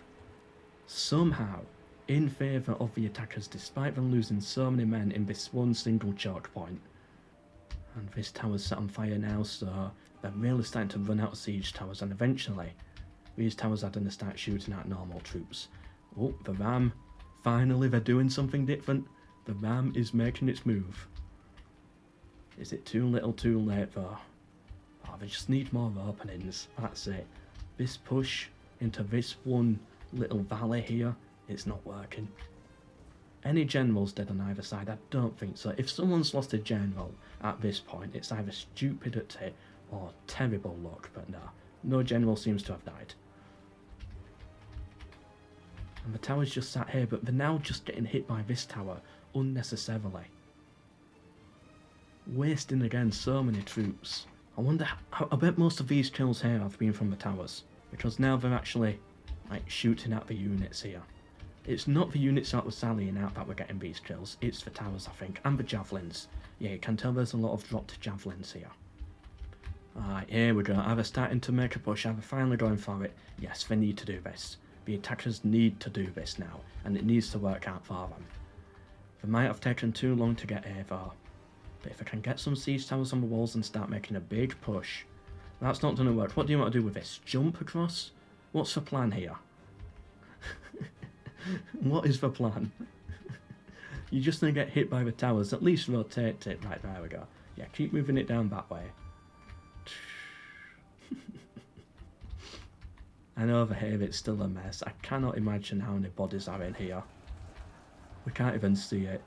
somehow, in favour of the attackers despite them losing so many men in this one single choke point. And this tower's set on fire now, so they're really starting to run out of siege towers, and eventually these towers are going to start shooting at normal troops. Oh, the ram. Finally they're doing something different. The ram is making its move. Is it too little too late though? Oh, they just need more openings, that's it. This push into this one little valley here, it's not working. Any generals dead on either side? I don't think so. If someone's lost a general at this point, it's either stupidity or terrible luck, but no general seems to have died. And the tower's just sat here, but they're now just getting hit by this tower unnecessarily. Wasting again so many troops. I wonder I bet most of these kills here have been from the towers, because now they're actually like shooting at the units here. It's not the units that were sallying out that were getting these kills, it's the towers I think, and the javelins. Yeah, you can tell there's a lot of dropped javelins here. Alright, here we go. Are they starting to make a push? Are they finally going for it? Yes, they need to do this. The attackers need to do this now, and it needs to work out for them. They might have taken too long to get here though. But if I can get some siege towers on the walls and start making a big push... That's not going to work. What do you want to do with this? Jump across? What's the plan here? What is the plan? You're just going to get hit by the towers. At least rotate it. Right, there we go. Yeah, keep moving it down that way. And over here it's still a mess. I cannot imagine how many bodies are in here. We can't even see it.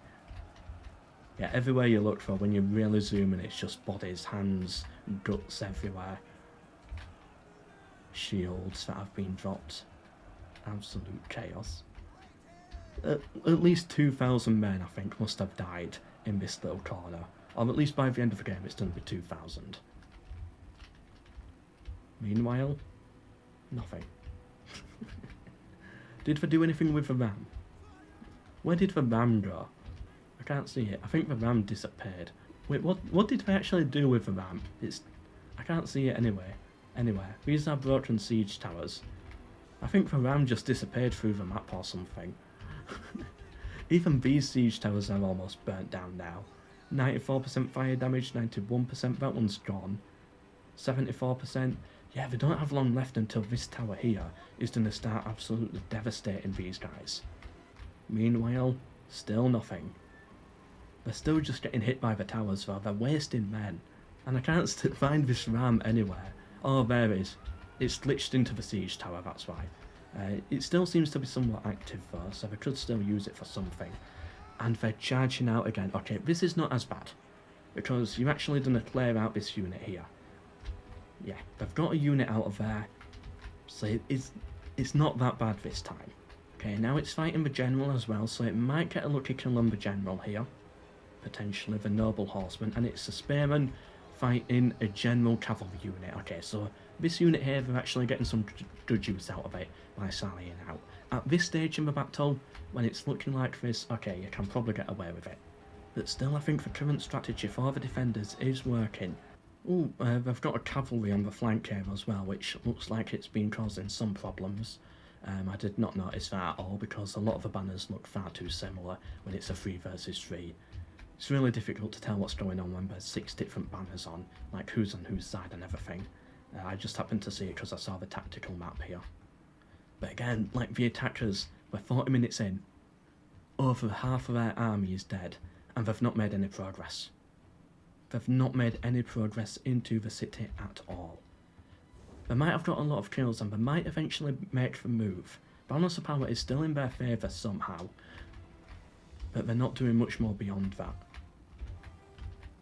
Yeah, everywhere you look for, when you really zoom in, it's just bodies, hands, guts everywhere. Shields that have been dropped. Absolute chaos. At least 2,000 men, I think, must have died in this little corner. Or at least by the end of the game, it's going to be 2,000. Meanwhile, nothing. Did they do anything with the ram? Where did the ram go? I can't see it. I think the ram disappeared. Wait, what did they actually do with the ram? I can't see it anywhere. These are broken siege towers. I think the ram just disappeared through the map or something. Even these siege towers are almost burnt down now. 94% fire damage, 91%, that one's gone. 74%. Yeah, they don't have long left until this tower here is going to start absolutely devastating these guys. Meanwhile, still nothing. They're still just getting hit by the towers though, they're wasting men. And I can't find this ram anywhere. Oh, there it is. It's glitched into the siege tower, that's why. It still seems to be somewhat active though, so they could still use it for something. And they're charging out again. Okay, this is not as bad, because you're actually going to clear out this unit here. Yeah, they've got a unit out of there, so it's not that bad this time. Okay, now it's fighting the general as well, so it might get a lucky kill on the general here. Potentially the noble horseman, and it's a spearman fighting a general cavalry unit. Okay, so this unit here, they're actually getting some good use out of it by sallying out. At this stage in the battle, when it's looking like this, okay, you can probably get away with it. But still, I think the current strategy for the defenders is working. Ooh, they've got a cavalry on the flank here as well, which looks like it's been causing some problems. I did not notice that at all, because a lot of the banners look far too similar when it's a 3 versus 3. It's really difficult to tell what's going on when there's 6 different banners on, like who's on whose side and everything. I just happened to see it because I saw the tactical map here. But again, like the attackers, we're 40 minutes in, over half of their army is dead, and they've not made any progress. They've not made any progress into the city at all. They might have got a lot of kills and they might eventually make the move. Balance of power is still in their favour somehow, but they're not doing much more beyond that.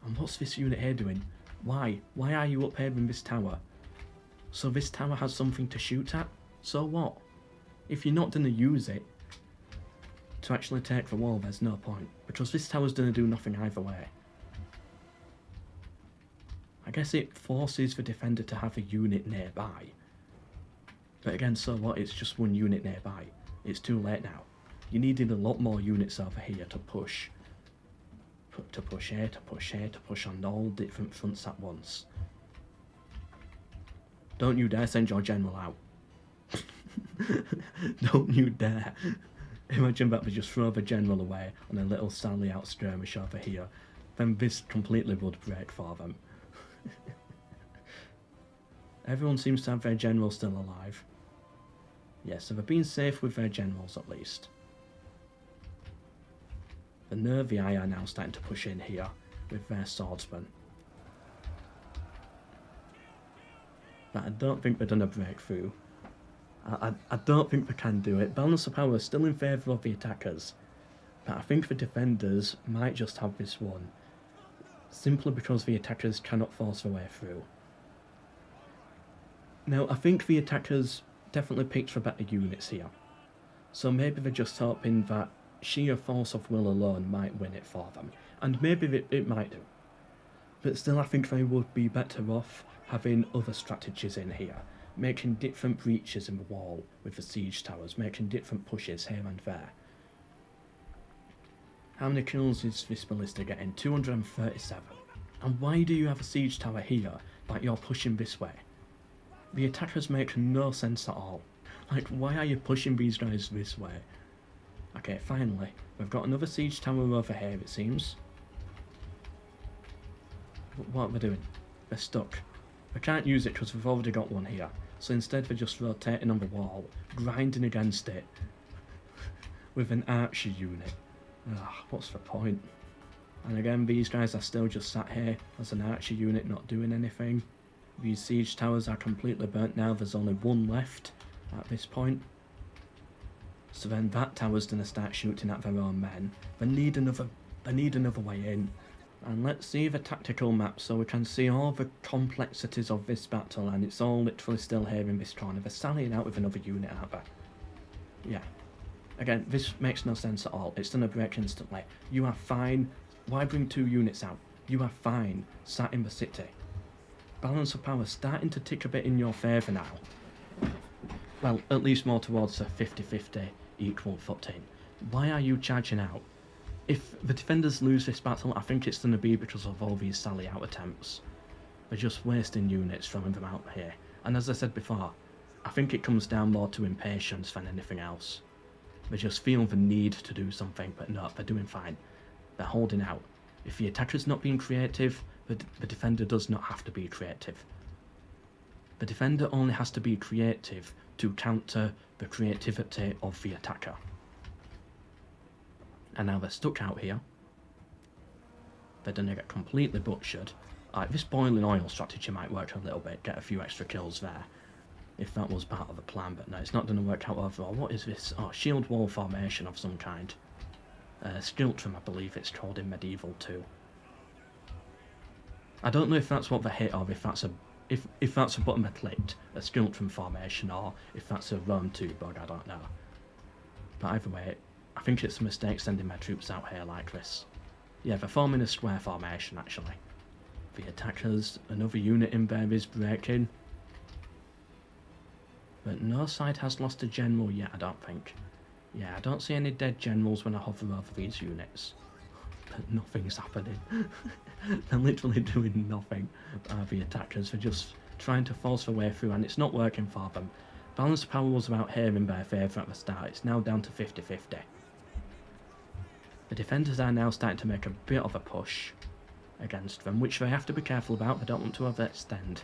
And what's this unit here doing? Why? Why are you up here in this tower? So this tower has something to shoot at? So what? If you're not going to use it to actually take the wall, there's no point, because this tower's going to do nothing either way. I guess it forces the defender to have a unit nearby. But again, so what? It's just one unit nearby. It's too late now. You needed a lot more units over here to push. To push here, to push here, to push on all different fronts at once. Don't you dare send your general out. Don't you dare. Imagine that we just throw the general away on a little sally out skirmish over here. Then this completely would break for them. Everyone seems to have their general still alive. Yes, so they've been safe with their generals at least. The Nervii are now starting to push in here with their swordsmen. But I don't think they're going to break through. I don't think they can do it. Balance of power is still in favour of the attackers. But I think the defenders might just have this one. Simply because the attackers cannot force their way through. Now, I think the attackers definitely picked the better units here. So maybe they're just hoping that sheer force of will alone might win it for them. And maybe it might do. But still, I think they would be better off having other strategies in here. Making different breaches in the wall with the siege towers. Making different pushes here and there. How many kills is this ballista getting? 237. And why do you have a siege tower here, like you're pushing this way? The attackers make no sense at all. Like, why are you pushing these guys this way? Okay, finally, we've got another siege tower over here, it seems. What are we doing? They're stuck. We can't use it because we've already got one here. So instead we're just rotating on the wall, grinding against it with an archer unit. What's the point? And again, these guys are still just sat here as an archer unit not doing anything. These siege towers are completely burnt now, there's only one left at this point. So then that tower's gonna start shooting at their own men. They need another way in. And let's see the tactical map so we can see all the complexities of this battle, and it's all literally still here in this corner. They're sallying out with another unit, aren't they? Yeah. Again, this makes no sense at all. It's gonna break instantly. You are fine. Why bring 2 units out? You are fine, sat in the city. Balance of power starting to tick a bit in your favour now. Well, at least more towards a 50-50 equal footing. Why are you charging out? If the defenders lose this battle, I think it's going to be because of all these sally out attempts. They're just wasting units, throwing them out here. And as I said before, I think it comes down more to impatience than anything else. They just feel the need to do something, but no, they're doing fine. They're holding out. If the attacker's not being creative, the defender does not have to be creative. The defender only has to be creative to counter the creativity of the attacker. And now they're stuck out here. They're gonna get completely butchered. This boiling oil strategy might work a little bit, get a few extra kills there, if that was part of the plan, but no, it's not gonna work out overall. What is this? Oh, shield wall formation of some kind. Skiltrum, I believe it's called in Medieval 2. I don't know if that's what they hit, or if that's a button they clicked, a Skiltrum formation, or if that's a Rome 2 bug, I don't know. But either way, I think it's a mistake sending my troops out here like this. Yeah, they're forming a square formation, actually. The attackers, another unit in there is breaking. But no side has lost a general yet, I don't think. Yeah, I don't see any dead generals when I hover over these units. But nothing's happening. They're literally doing nothing. The attackers, they're just trying to force their way through, and it's not working for them. Balance of power was about here in their favour at the start. It's now down to 50-50. The defenders are now starting to make a bit of a push against them, which they have to be careful about. They don't want to overextend.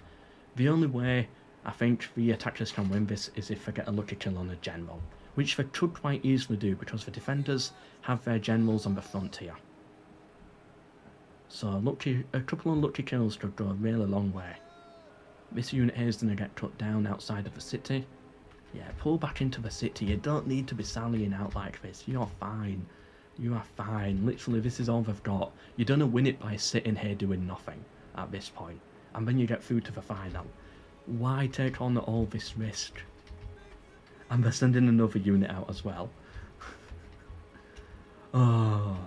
The only way I think the attackers can win this is if they get a lucky kill on a general, which they could quite easily do because the defenders have their generals on the front here. So a couple of lucky kills could go a really long way. This unit here is going to get cut down outside of the city. Yeah, pull back into the city. You don't need to be sallying out like this. You're fine. You are fine. Literally, this is all they've got. You're going to win it by sitting here doing nothing at this point. And then you get through to the final. Why take on all this risk? And they're sending another unit out as well. Oh,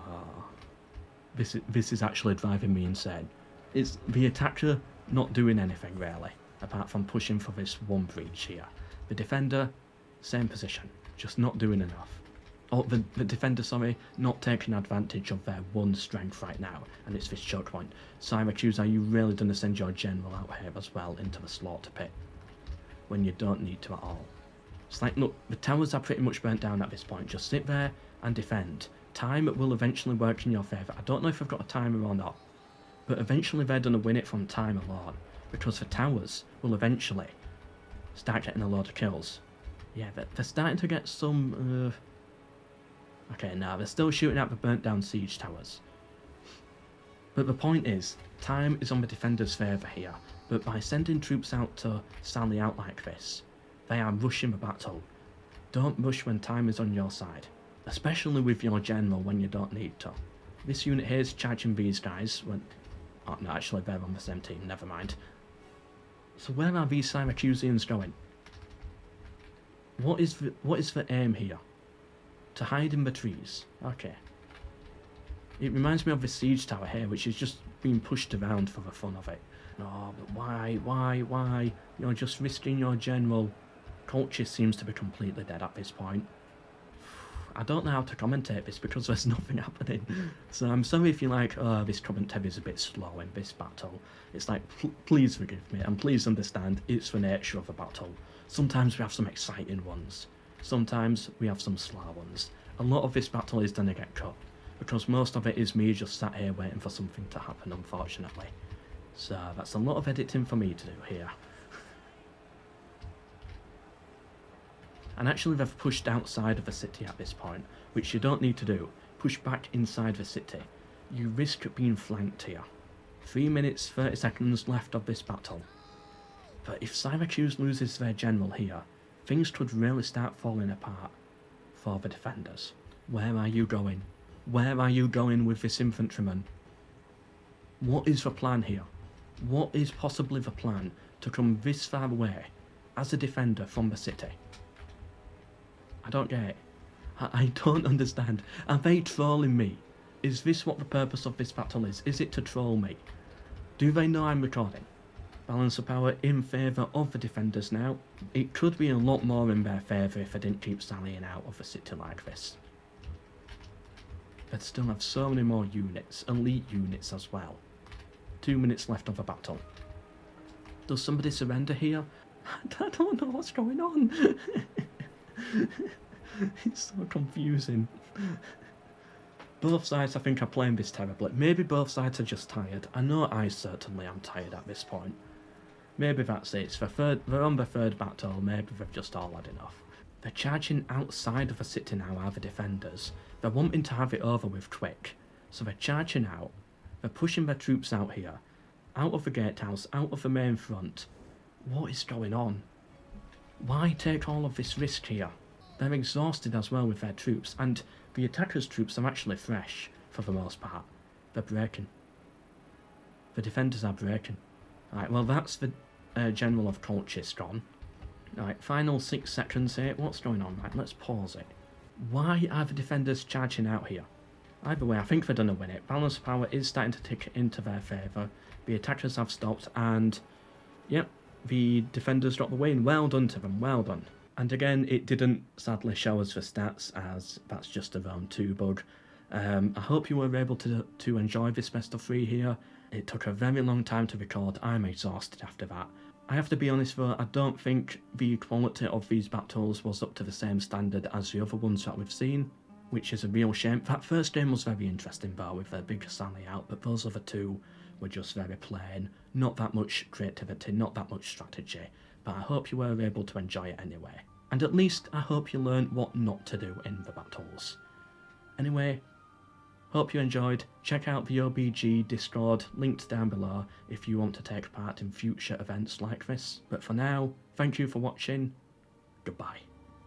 this is actually driving me insane. It's the attacker not doing anything really, apart from pushing for this one breach here. The defender, same position, just not doing enough. Oh, the defender, sorry, not taking advantage of their one strength right now, and it's this choke point. Syracuse, are you really going to send your general out here as well into the slaughter pit when you don't need to at all? It's like, look, the towers are pretty much burnt down at this point. Just sit there and defend. Time will eventually work in your favour. I don't know if I've got a timer or not, but eventually they're going to win it from time alone, because the towers will eventually start getting a load of kills. Yeah, they're starting to get some... Okay, now they're still shooting at the burnt down siege towers. But the point is, time is on the defenders' favour here, but by sending troops out to sally out like this, they are rushing the battle. Don't rush when time is on your side, especially with your general when you don't need to. This unit here is charging these guys when... Oh no, actually they're on the same team, never mind. So where are these Syracusians going? What is the aim here? To hide in the trees. Okay. It reminds me of the siege tower here, which is just being pushed around for the fun of it. No, but why? You're just risking your general. Culture seems to be completely dead at this point. I don't know how to commentate this because there's nothing happening. So I'm sorry if you're like, oh, this commentary is a bit slow in this battle. It's like, please forgive me, and please understand it's the nature of a battle. Sometimes we have some exciting ones. Sometimes we have some slow ones. A lot of this battle is going to get cut, because most of it is me just sat here waiting for something to happen, unfortunately. So that's a lot of editing for me to do here. And actually they've pushed outside of the city at this point, which you don't need to do. Push back inside the city. You risk being flanked here. 3 minutes 30 seconds left of this battle. But if Syracuse loses their general here, things could really start falling apart for the defenders. Where are you going? Where are you going with this infantryman? What is the plan here? What is possibly the plan to come this far away as a defender from the city? I don't get it. I don't understand. Are they trolling me? Is this what the purpose of this battle is? Is it to troll me? Do they know I'm recording? Balance of power in favour of the defenders now. It could be a lot more in their favour if they didn't keep sallying out of the city like this. They'd still have so many more units, elite units as well. 2 minutes left of the battle. Does somebody surrender here? I don't know what's going on. It's so confusing. Both sides, I think, are playing this terribly. Maybe both sides are just tired. I know I certainly am tired at this point. Maybe that's it. They're on the third battle. Maybe they've just all had enough. They're charging outside of the city now, are the defenders. They're wanting to have it over with quick. So they're charging out. They're pushing their troops out here. Out of the gatehouse, out of the main front. What is going on? Why take all of this risk here? They're exhausted as well with their troops, and the attackers' troops are actually fresh, for the most part. They're breaking. The defenders are breaking. Right, well that's the General of Colchis gone. Right, final 6 seconds here. What's going on? Right, let's pause it. Why are the defenders charging out here? Either way, I think they're going to win it. Balance of power is starting to tick into their favour. The attackers have stopped, and yep, the defenders got the win. Well done to them, well done. And again, it didn't sadly show us the stats, as that's just a round 2 bug. I hope you were able to enjoy this best of 3 here. It took a very long time to record. I'm exhausted after that. I have to be honest though, I don't think the quality of these battles was up to the same standard as the other ones that we've seen, which is a real shame. That first game was very interesting though, with their big sally out, but those other 2 were just very plain. Not that much creativity, not that much strategy, but I hope you were able to enjoy it anyway. And at least I hope you learned what not to do in the battles. Anyway, hope you enjoyed. Check out the OBG Discord, linked down below, if you want to take part in future events like this. But for now, thank you for watching. Goodbye.